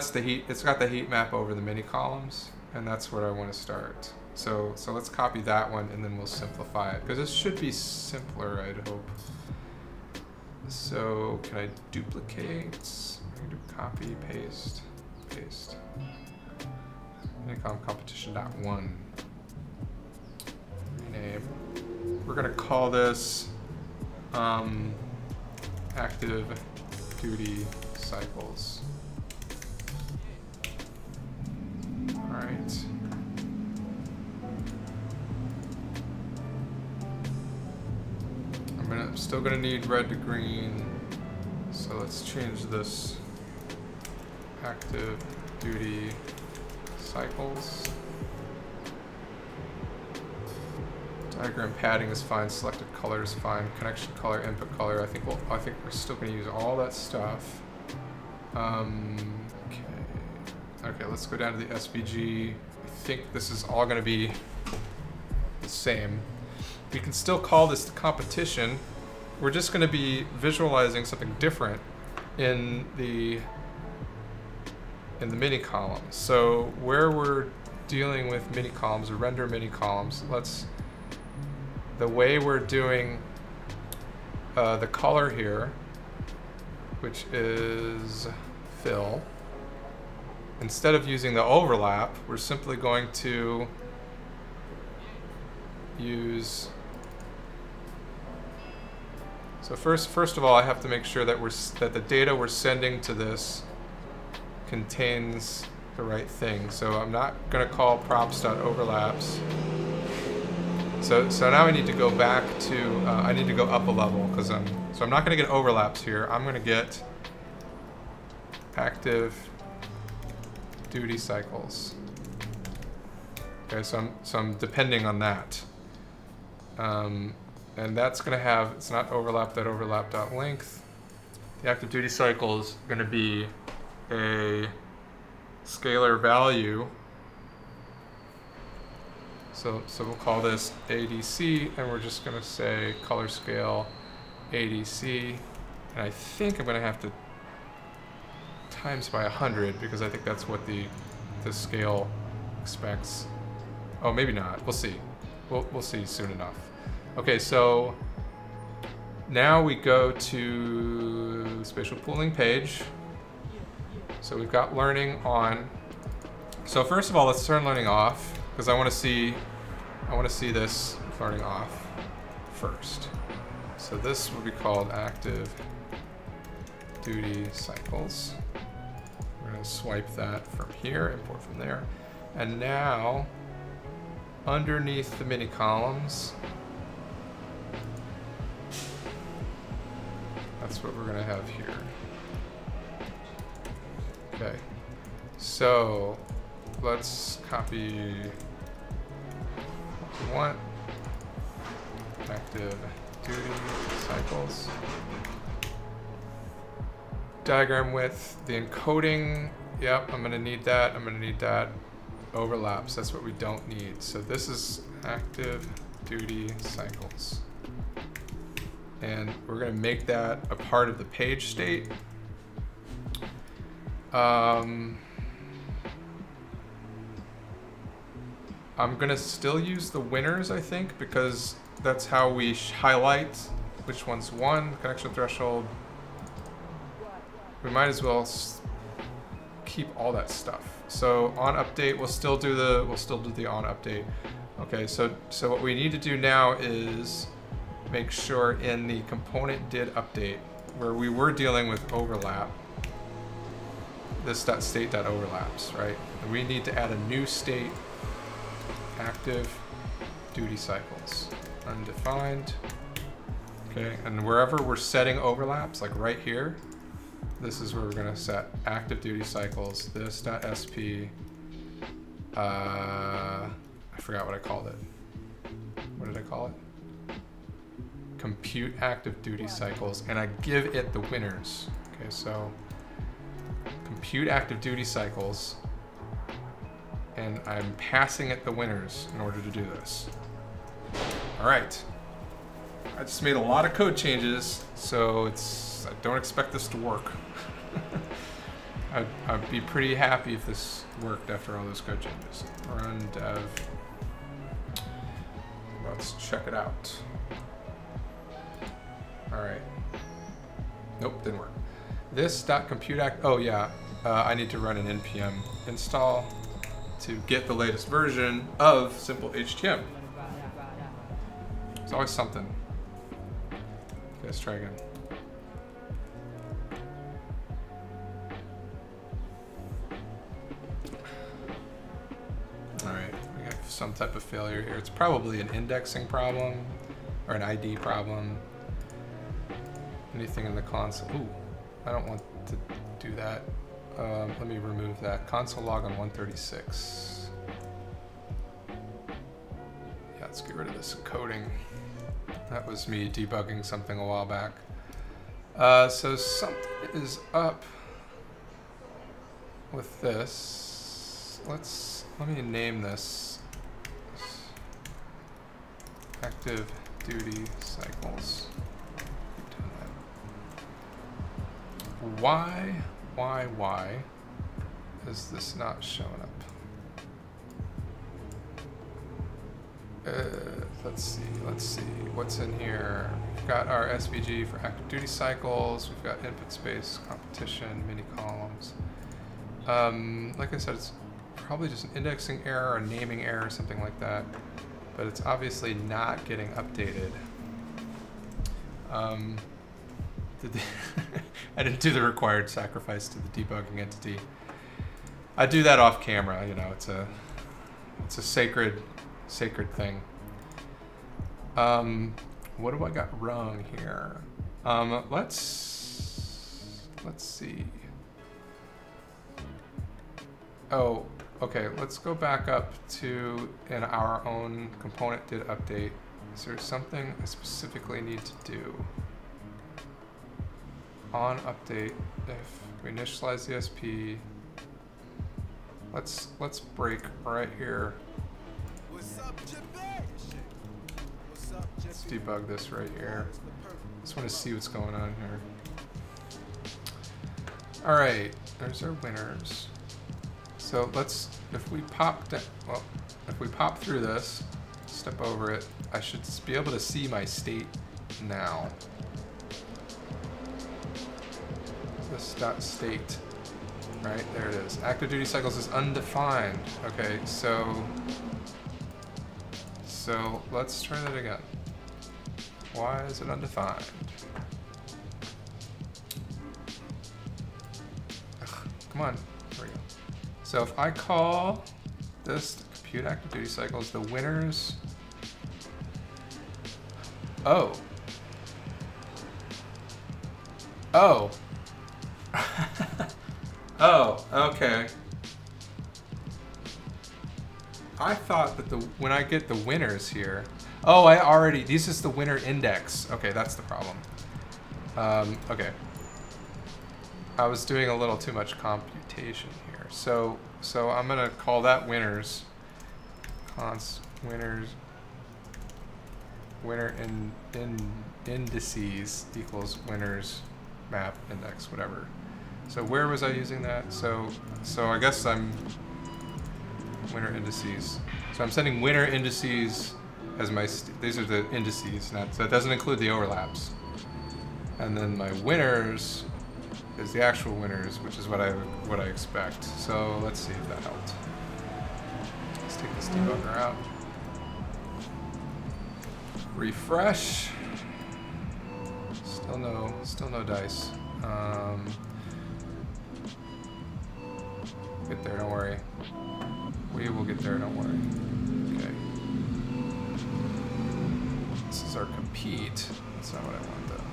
the heat, it's got the heat map over the mini columns, and that's where I want to start. So let's copy that one and then we'll simplify it because this should be simpler, I'd hope. So can I duplicate? I'm going to copy, paste. Mini column competition.1. Rename. We're going to call this active duty cycles. All right. I'm still going to need red to green, so let's change this active duty cycles. Diagram padding is fine. Selected color is fine. Connection color, input color. I think we're still going to use all that stuff. Okay, let's go down to the SVG. I think this is all going to be the same. We can still call this the competition. We're just going to be visualizing something different in the mini columns. So where we're dealing with mini columns, or render mini columns, the way we're doing the color here, which is fill, instead of using the overlap, we're simply going to use. So first of all, I have to make sure that the data we're sending to this contains the right thing. So I'm not going to call props.overlaps. So now I need to go back to, I need to go up a level because so I'm not going to get overlaps here. I'm going to get active duty cycles. Okay, so I'm depending on that. And that's going to have, it's not overlap.overlap.length. The active duty cycle is going to be a scalar value. So we'll call this ADC, and we're just going to say color scale ADC. And I think I'm going to have to times by 100 because I think that's what the scale expects. Oh, maybe not. We'll see. We'll see soon enough. Okay, so now we go to the spatial pooling page. So we've got learning on. So first of all, let's turn learning off because I want to see this learning off first. So this will be called active duty cycles. We're going to swipe that from here, import from there. And now underneath the mini columns, that's what we're going to have here. Okay, so let's copy what we want. Active duty cycles. Diagram width, the encoding, yep, I'm going to need that. I'm going to need that. Overlaps, that's what we don't need. So this is active duty cycles. And we're going to make that a part of the page state. I'm going to still use the winners, I think, because that's how we highlight which one's won, connection threshold. We might as well keep all that stuff. So on update, we'll still do the on update. Okay, so what we need to do now is make sure in the component did update where we were dealing with overlap, this state.overlaps, right? And we need to add a new state, active duty cycles, undefined. Okay, and wherever we're setting overlaps, like right here, this is where we're going to set active duty cycles, this.sp, I forgot what I called it. What did I call it? Compute active duty cycles, and I give it the winners. Okay, so compute active duty cycles, and I'm passing it the winners in order to do this. All right. I just made a lot of code changes, so I don't expect this to work. I'd be pretty happy if this worked after all those code changes. Run dev. Let's check it out. All right. Nope, didn't work. This.computeAct. Oh yeah, I need to run an npm install to get the latest version of simple HTML. It's always something. Okay, let's try again. All right, we got some type of failure here. It's probably an indexing problem or an ID problem. Anything in the console. Ooh, I don't want to do that. Let me remove that. Console log on 136. Yeah, let's get rid of this encoding. That was me debugging something a while back. So something is up with this. Let me name this active duty cycles. Why is this not showing up? Let's see, what's in here? We've got our SVG for active duty cycles, we've got input space, competition, mini columns. Like I said, it's probably just an indexing error, a naming error, something like that, but it's obviously not getting updated. I didn't do the required sacrifice to the debugging entity. I do that off camera, you know, it's a sacred thing. What do I got wrong here? Let's see. Oh, okay, let's go back up to in our own component did update. Is there something I specifically need to do? On update, if we initialize the SP, let's break right here. Let's debug this right here. Just want to see what's going on here. All right, there's our winners. So if we pop through this, step over it, I should be able to see my state now. This dot state, right there it is. Active duty cycles is undefined. Okay, so let's try that again. Why is it undefined? Ugh, come on, there we go. So if I call this to compute active duty cycles, the winners. Oh. Oh. Oh, okay. I thought that when I get the winners here, oh, this is the winner index. Okay, that's the problem. Okay. I was doing a little too much computation here. So I'm gonna call that winners. Winners. Winner indices equals winners map index, whatever. So where was I using that? So I guess I'm winner indices. So I'm sending winner indices as my, these are the indices, so that doesn't include the overlaps. And then my winners is the actual winners, which is what I expect. So let's see if that helped. Let's take this debugger out. Refresh. Still no dice. Get there, don't worry. We will get there, don't worry. Okay. This is our compete. That's not what I want though.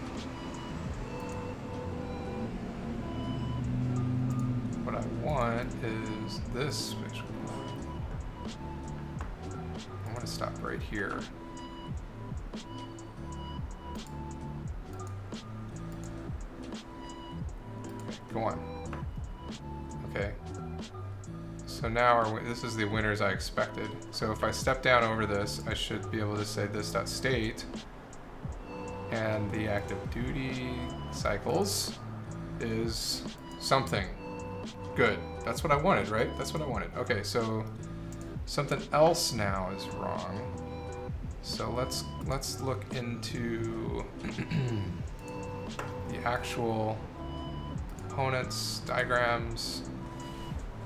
What I want is this spatial. I want to stop right here. Okay, go on. Okay. So now this is the winners I expected. So if I step down over this, I should be able to say this.state, and the active duty cycles is something. Good. That's what I wanted, right? That's what I wanted. Okay, so something else now is wrong. So let's look into the actual components, diagrams,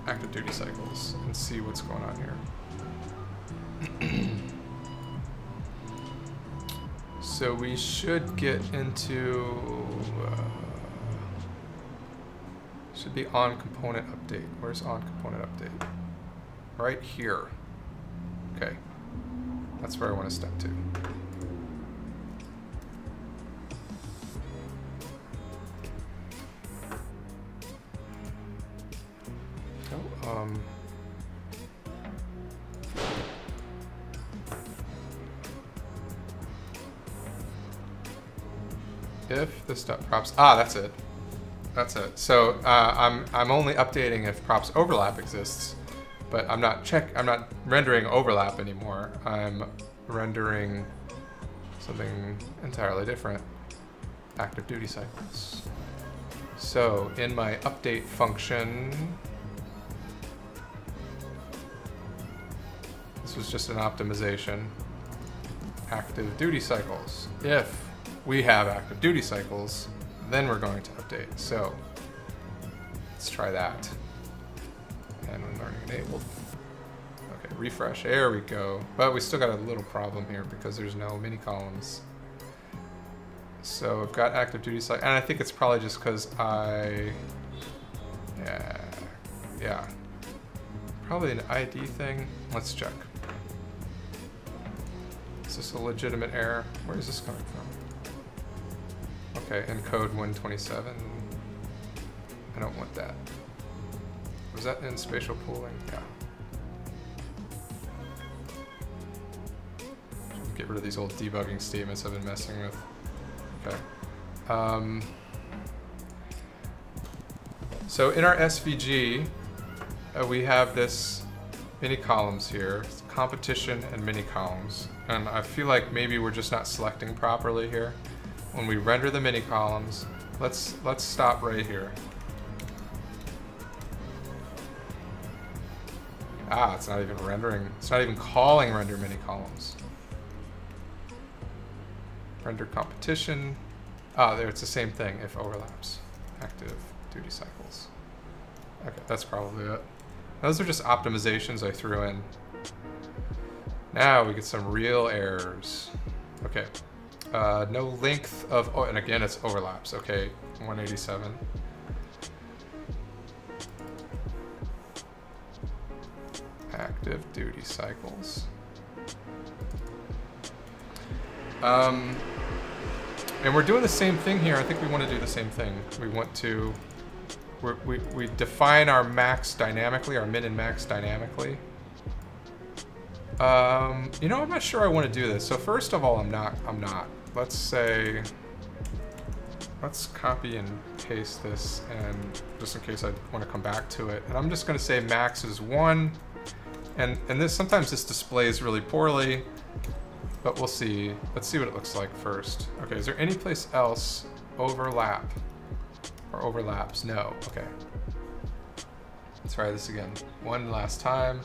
active duty cycles, and see what's going on here. So we should get into, should be on component update. Where's on component update? Right here. Okay, that's where I want to step to. If this dot props, that's it. That's it. So I'm only updating if props overlap exists, but I'm not rendering overlap anymore. I'm rendering something entirely different. Active duty cycles. So in my update function, this was just an optimization. Active duty cycles. If we have active duty cycles, then we're going to update. So let's try that. And when learning enabled. Okay, refresh, there we go. But we still got a little problem here because there's no mini columns. So I've got active duty cycle, and I think it's probably just because yeah. Probably an ID thing. Let's check. Is this a legitimate error? Where is this coming from? Okay, encode 127. I don't want that. Was that in spatial pooling? Yeah. Get rid of these old debugging statements I've been messing with. Okay. So in our SVG, we have this mini columns here, competition and mini columns. And I feel like maybe we're just not selecting properly here. When we render the mini columns, let's stop right here. It's not even rendering. It's not even calling render mini columns. Render competition. There, it's the same thing if overlaps. Active duty cycles. Okay, that's probably it. Those are just optimizations I threw in. Now we get some real errors. Okay. No length of, and again it's overlaps. Okay, 187. Active duty cycles. And we're doing the same thing here. I think we want to do the same thing. We want to, we define our max dynamically, our min and max dynamically. You know, I'm not sure I want to do this. So first of all, I'm not. Let's say, let's copy and paste this, and just in case I want to come back to it. And I'm just going to say max is 1. And this, sometimes this displays really poorly, but we'll see. Let's see what it looks like first. Okay, is there any place else overlap or overlaps? No. Okay. Let's try this again. One last time.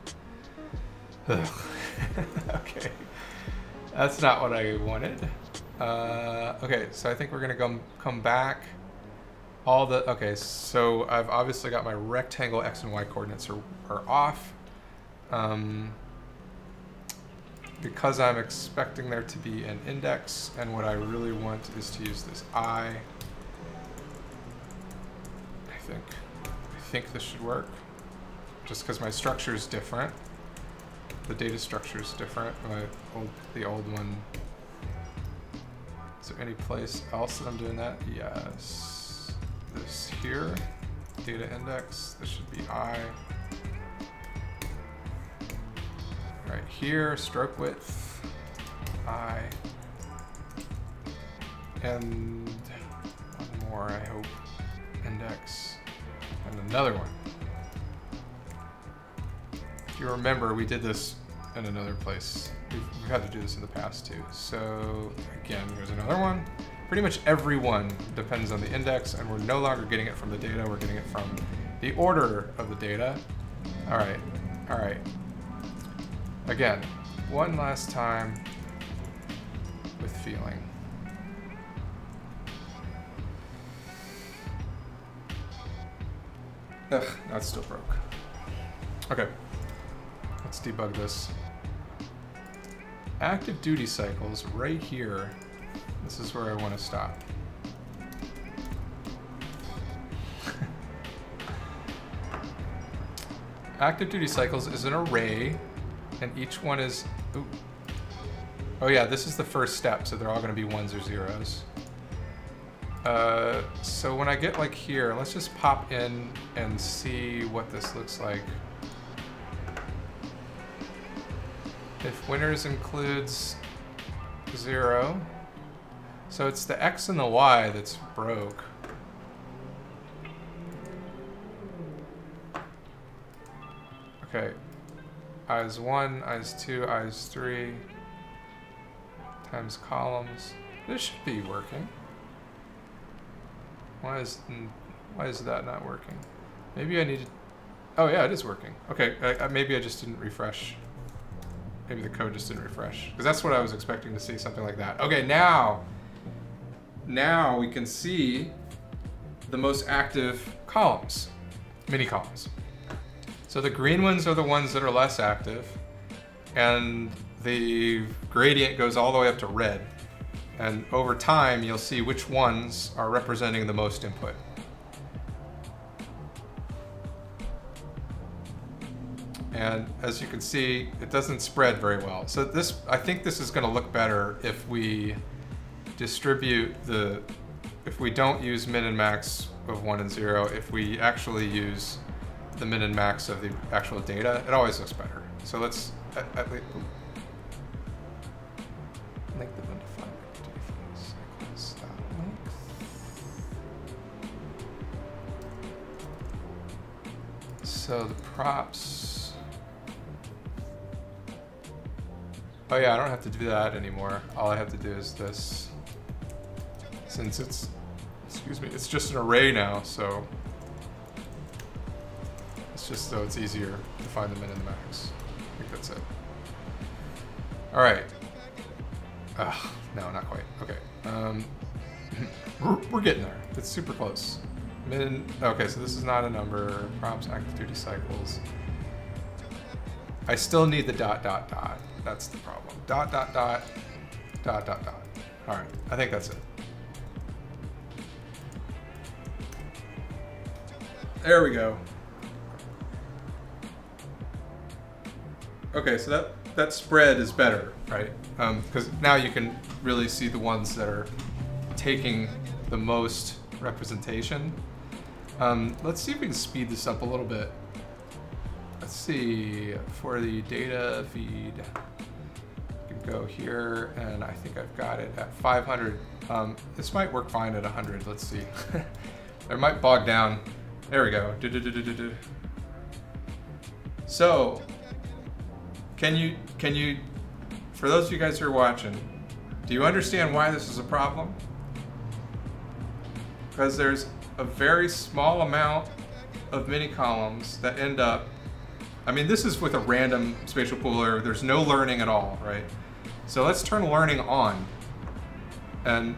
Okay. That's not what I wanted. Okay, so I think we're gonna come back. Okay, so I've obviously got my rectangle X and Y coordinates are off. Because I'm expecting there to be an index, and what I really want is to use this I think this should work. Just because my structure is different. The data structure is different. The old one. Is there any place else that I'm doing that? Yes. This here, data index, this should be I. Right here, stroke width, I. And one more, I hope, index, and another one. if you remember, we did this in another place. We've had to do this in the past too. So again, here's another one. Pretty much every one depends on the index, and we're no longer getting it from the data, we're getting it from the order of the data. All right, all right. Again, one last time with feeling. Ugh, that's still broke. Okay, let's debug this. Active duty cycles right here. This is where I want to stop. Active duty cycles is an array, and each one is, ooh. Oh yeah, this is the first step, so they're all going to be ones or zeros. So when I get like here, let's just pop in and see what this looks like. If winners includes 0, so it's the X and the Y that's broke. Okay, I is 1, I is 2, I is 3, times columns. This should be working. Why is that not working? Maybe I need to, oh yeah, it is working. Okay, maybe I just didn't refresh. Maybe the code just didn't refresh. Because that's what I was expecting to see, something like that. Okay, now we can see the most active columns, mini columns. So the green ones are the ones that are less active, and the gradient goes all the way up to red. And over time, you'll see which ones are representing the most input. And as you can see, it doesn't spread very well. So this, I think this is going to look better if we distribute the, if we don't use min and max of 1 and 0, if we actually use the min and max of the actual data, it always looks better. So let's at least length of undefined cycles. So the props. Oh yeah, I don't have to do that anymore. All I have to do is this. Since it's, excuse me, it's just an array now, so it's just so it's easier to find the min and the max. I think that's it. All right. No, not quite. Okay. We're getting there. It's super close. Min. Okay, so this is not a number. Props, active duty cycles. I still need the dot, dot, dot. That's the problem. Dot, dot, dot, dot, dot, dot. All right, I think that's it. There we go. Okay, so that spread is better, right? Because now you can really see the ones that are taking the most representation. Let's see if we can speed this up a little bit. Let's see, for the data feed, you can go here, and I think I've got it at 500. This might work fine at 100, let's see. It might bog down. There we go. So, can you, for those of you guys who are watching, do you understand why this is a problem? Because there's a very small amount of mini columns that end up, I mean, this is with a random spatial pooler. There's no learning at all, right? So let's turn learning on. And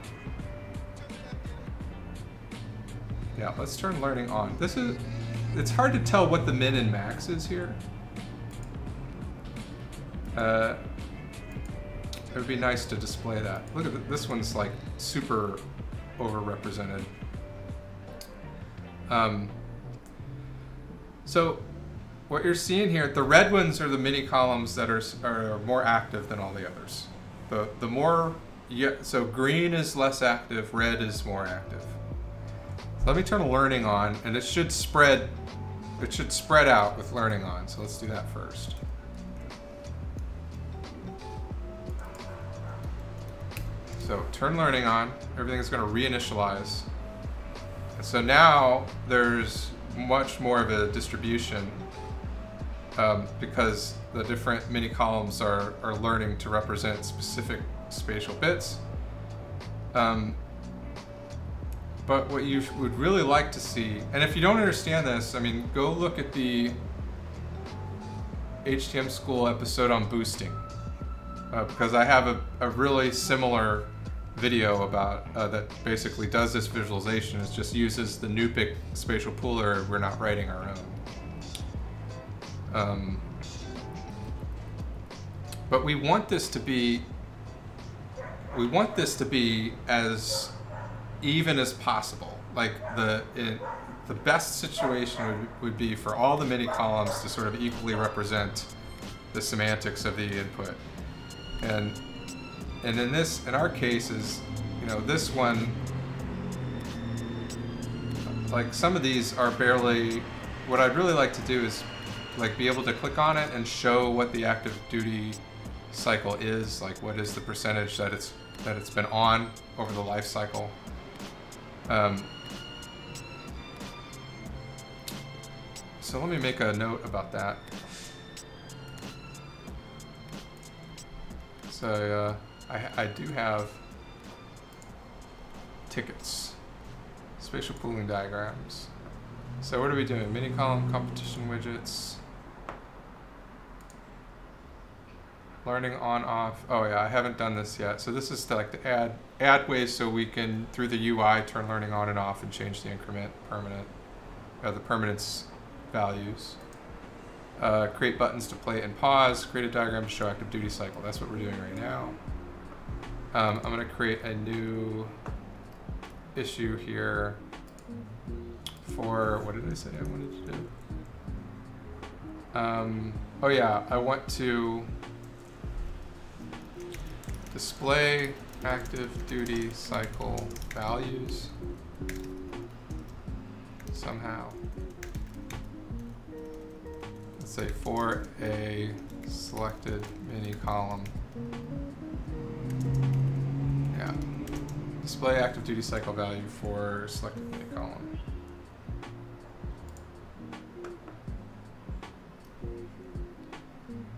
yeah, let's turn learning on. This is, it's hard to tell what the min and max is here. It would be nice to display that. Look at this one's like super overrepresented. So what you're seeing here, the red ones are the mini columns that are more active than all the others. The more, so green is less active, red is more active. So let me turn learning on, and it should spread out with learning on. So let's do that first. So turn learning on, everything's going to reinitialize. And so now there's much more of a distribution. because the different mini columns are learning to represent specific spatial bits. But what you would really like to see, and if you don't understand this, I mean, go look at the HTM School episode on boosting, because I have a really similar video about that basically does this visualization. It just uses the NUPIC spatial pooler. We're not writing our own. But we want this to be as even as possible. Like the best situation would be for all the mini columns to sort of equally represent the semantics of the input. And in our cases, you know, this one, like some of these are barely, what I'd really like to do is like be able to click on it and show what the active duty cycle is, like what is the percentage that it's been on over the life cycle. So let me make a note about that. So I do have tickets, spatial pooling diagrams. So what are we doing? Mini column competition widgets. Learning on off. Oh yeah, I haven't done this yet. So this is to like to add ways so we can through the UI turn learning on and off and change the increment the permanence values. Create buttons to play and pause. Create a diagram to show active duty cycle. That's what we're doing right now. I'm going to create a new issue here for, what did I say I wanted to do? Oh yeah, I want to display active duty cycle values somehow. Let's say for a selected mini column. Yeah. Display active duty cycle value for selected mini column.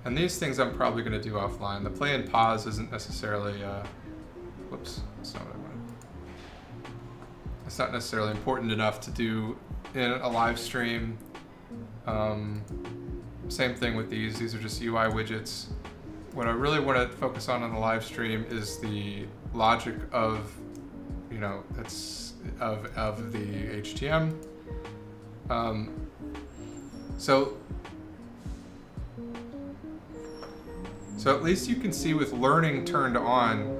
And these things I'm probably going to do offline. The play and pause isn't necessarily, whoops, that's not what I wanted. It's not necessarily important enough to do in a live stream. Same thing with these. These are just UI widgets. What I really want to focus on the live stream is the logic of, you know, it's of the HTM. So at least you can see with learning turned on,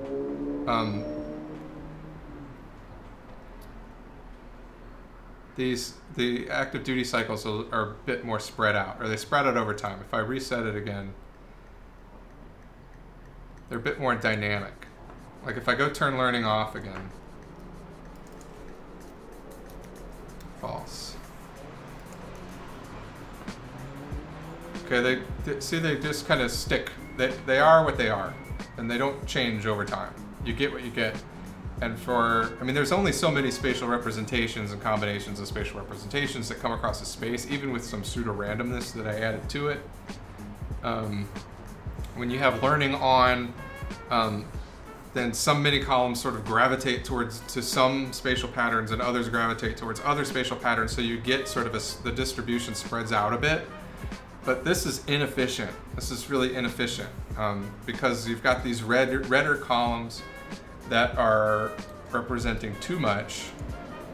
the active duty cycles are a bit more spread out, or they spread out over time. If I reset it again, they're a bit more dynamic. Like if I go turn learning off again, false. Okay, see they just kind of stick. They are what they are, and they don't change over time. You get what you get. And I mean, there's only so many spatial representations and combinations of spatial representations that come across a space, even with some pseudo-randomness that I added to it. When you have learning on, then some mini columns sort of gravitate to some spatial patterns and others gravitate towards other spatial patterns, so you get sort of the distribution spreads out a bit. But this is inefficient. This is really inefficient because you've got these redder columns that are representing too much.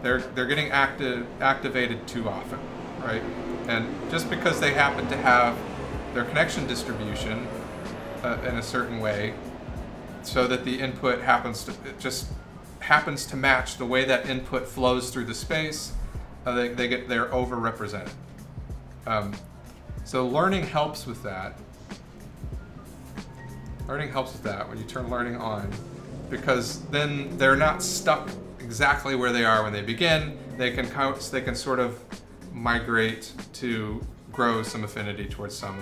They're getting activated too often, right? And just because they happen to have their connection distribution in a certain way, so that the input just happens to match the way that input flows through the space, they're overrepresented. So learning helps with that. Learning helps with that when you turn learning on, because then they're not stuck exactly where they are when they begin. They can sort of migrate to grow some affinity towards some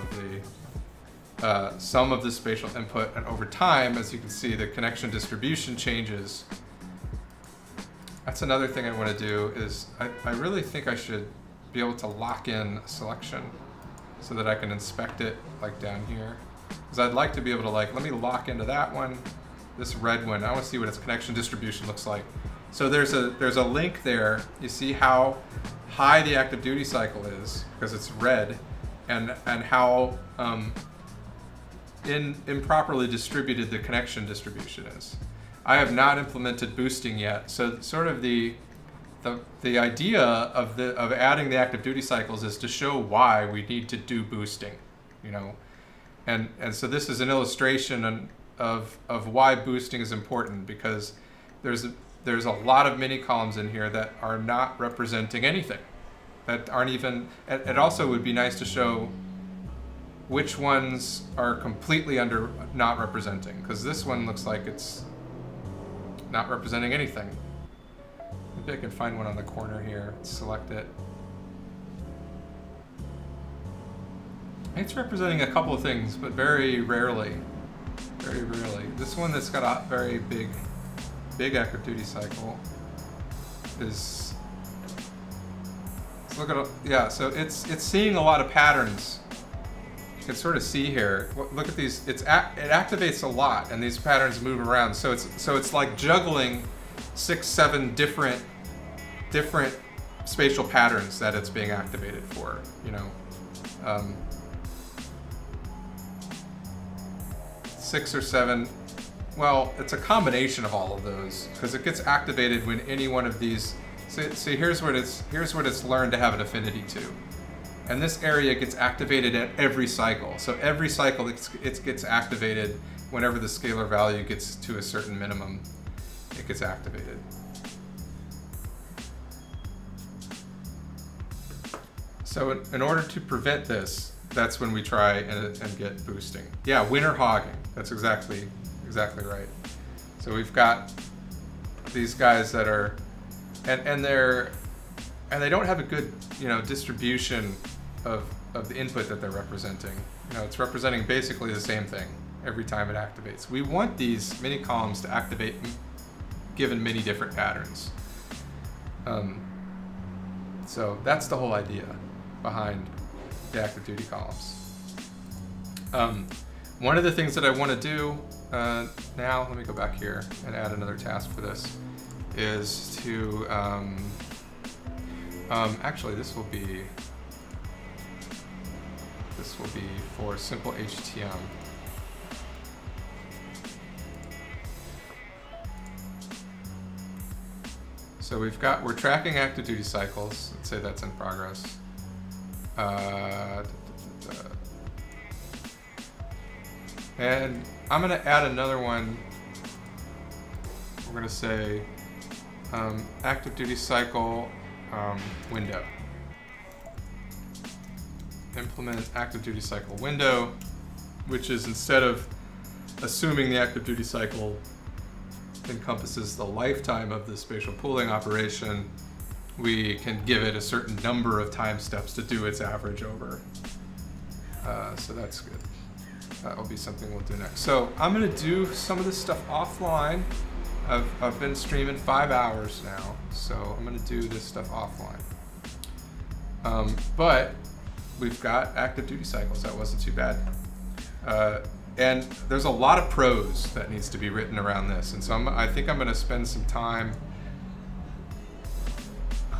of the spatial input, and over time, as you can see, the connection distribution changes. That's another thing I want to do is I really think I should be able to lock in a selection. so that I can inspect it like down here. Because I'd like to be able to like, let me lock into that one, this red one. I want to see what its connection distribution looks like. So there's a link there. You see how high the active duty cycle is because it's red, and how improperly distributed the connection distribution is. I have not implemented boosting yet, so sort of the idea of adding the active duty cycles is to show why we need to do boosting, you know, and so this is an illustration of why boosting is important, because there's a lot of mini columns in here that are not representing anything, that aren't even. It also would be nice to show which ones are completely not representing, because this one looks like it's not representing anything. Maybe I can find one on the corner here, select it. It's representing a couple of things, but very rarely. Very rarely. This one that's got a very big active duty cycle is, let's look at, yeah, so it's seeing a lot of patterns. You can sort of see here. Look at these. It activates a lot, and these patterns move around. So it's like juggling 6, 7 different spatial patterns that it's being activated for. You know, 6 or 7. Well, it's a combination of all of those, because it gets activated when any one of these. See, here's what it's learned to have an affinity to. And this area gets activated at every cycle. So every cycle it gets activated whenever the scalar value gets to a certain minimum, it gets activated. So in order to prevent this, that's when we try and get boosting. Yeah, winter hogging. That's exactly right. So we've got these guys that are, and they don't have a good, you know, distribution of the input that they're representing. You know, it's representing basically the same thing every time it activates. We want these mini columns to activate given many different patterns. So that's the whole idea behind the active duty columns. One of the things that I want to do now, let me go back here and add another task for this, is to actually this will be for simple HTML. So we're tracking active duty cycles. Let's say that's in progress. And I'm going to add another one. We're going to say active duty cycle window. Implement active duty cycle window, which is, instead of assuming the active duty cycle encompasses the lifetime of the spatial pooling operation, we can give it a certain number of time steps to do its average over. So that's good. That will be something we'll do next. So I'm going to do some of this stuff offline. I've been streaming 5 hours now, so I'm going to do this stuff offline. But we've got active duty cycles. That wasn't too bad. And there's a lot of prose that needs to be written around this. And so I think I'm going to spend some time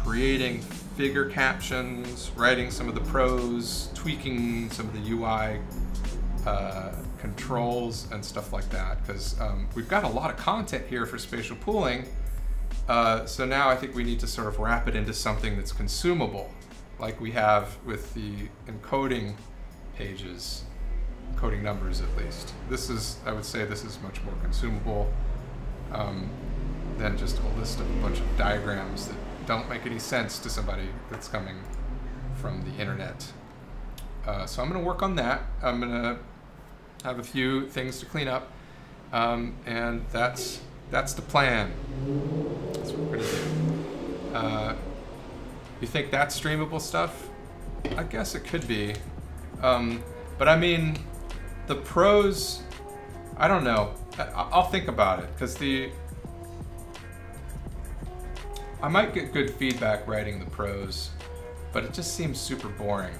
creating figure captions, writing some of the prose, tweaking some of the UI controls and stuff like that, because we've got a lot of content here for spatial pooling. So now I think we need to sort of wrap it into something that's consumable, like we have with the encoding pages, encoding numbers at least. This is, I would say this is much more consumable than just a list of a bunch of diagrams that don't make any sense to somebody that's coming from the internet. So I'm going to work on that. I'm going to have a few things to clean up, and that's the plan. That's what we're going to do. You think that's streamable stuff? I guess it could be. But I mean, the prose, I don't know. I'll think about it, because I might get good feedback writing the prose, but it just seems super boring.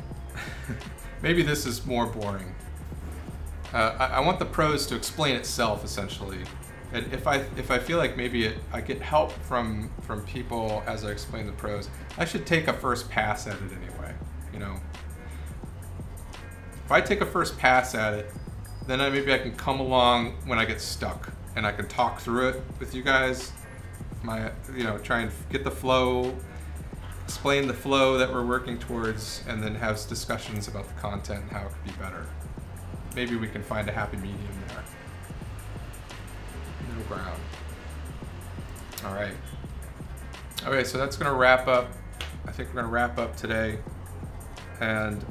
maybe this is more boring. I want the prose to explain itself, essentially. And if I feel like maybe I get help from people as I explain the prose, I should take a first pass at it anyway, you know. If I take a first pass at it, then maybe I can come along when I get stuck and I can talk through it with you guys. Try and get the flow, explain the flow that we're working towards, and then have discussions about the content and how it could be better. Maybe we can find a happy medium there. Middle ground. All right. Okay, so that's going to wrap up. I think we're going to wrap up today. And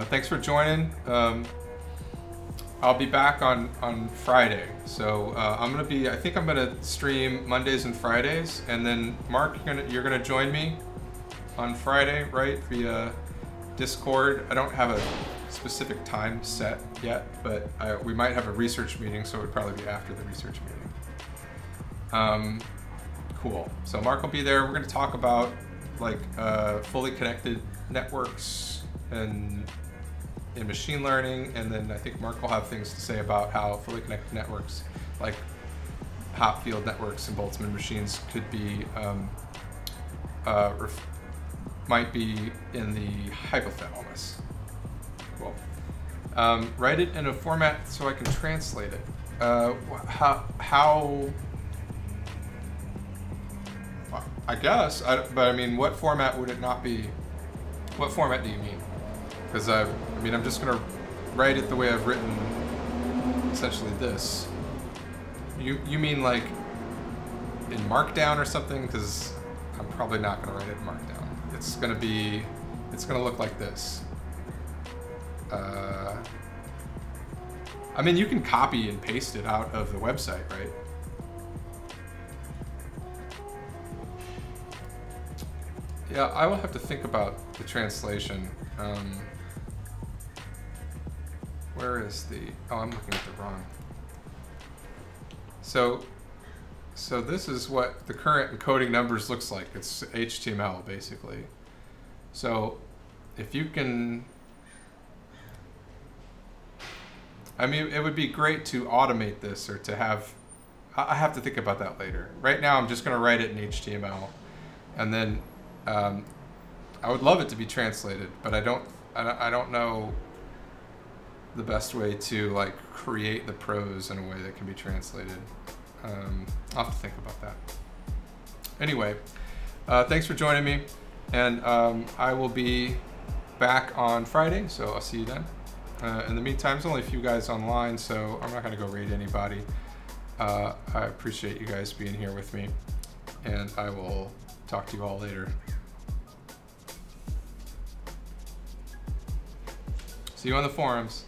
thanks for joining. I'll be back on Friday. So I think I'm going to stream Mondays and Fridays. And then Mark, you're going to join me on Friday, right? Via Discord. I don't have a specific time set yet, but we might have a research meeting, so it would probably be after the research meeting. Cool. So Mark will be there. We're going to talk about like fully connected networks and in machine learning, and then I think Mark will have things to say about how fully connected networks, like hop field networks and Boltzmann machines, could be might be in the hypothalamus. Cool. Write it in a format so I can translate it. How? I guess, but I mean, what format would it not be? What format do you mean? Because I'm just gonna write it the way I've written, essentially this. You mean like in Markdown or something? Because I'm probably not gonna write it in Markdown. It's gonna look like this. I mean, you can copy and paste it out of the website, right? Yeah, I will have to think about the translation. Where is the, oh, I'm looking at the wrong. So this is what the current encoding numbers looks like. It's HTML, basically. So if you can, I mean, it would be great to automate this, or to have, I have to think about that later. Right now, I'm just going to write it in HTML, and then I would love it to be translated, but I don't know the best way to like create the prose in a way that can be translated. I'll have to think about that. Anyway, thanks for joining me, and I will be back on Friday, so I'll see you then. In the meantime, there's only a few guys online, so I'm not going to go raid anybody. I appreciate you guys being here with me, and I will talk to you all later. See you on the forums.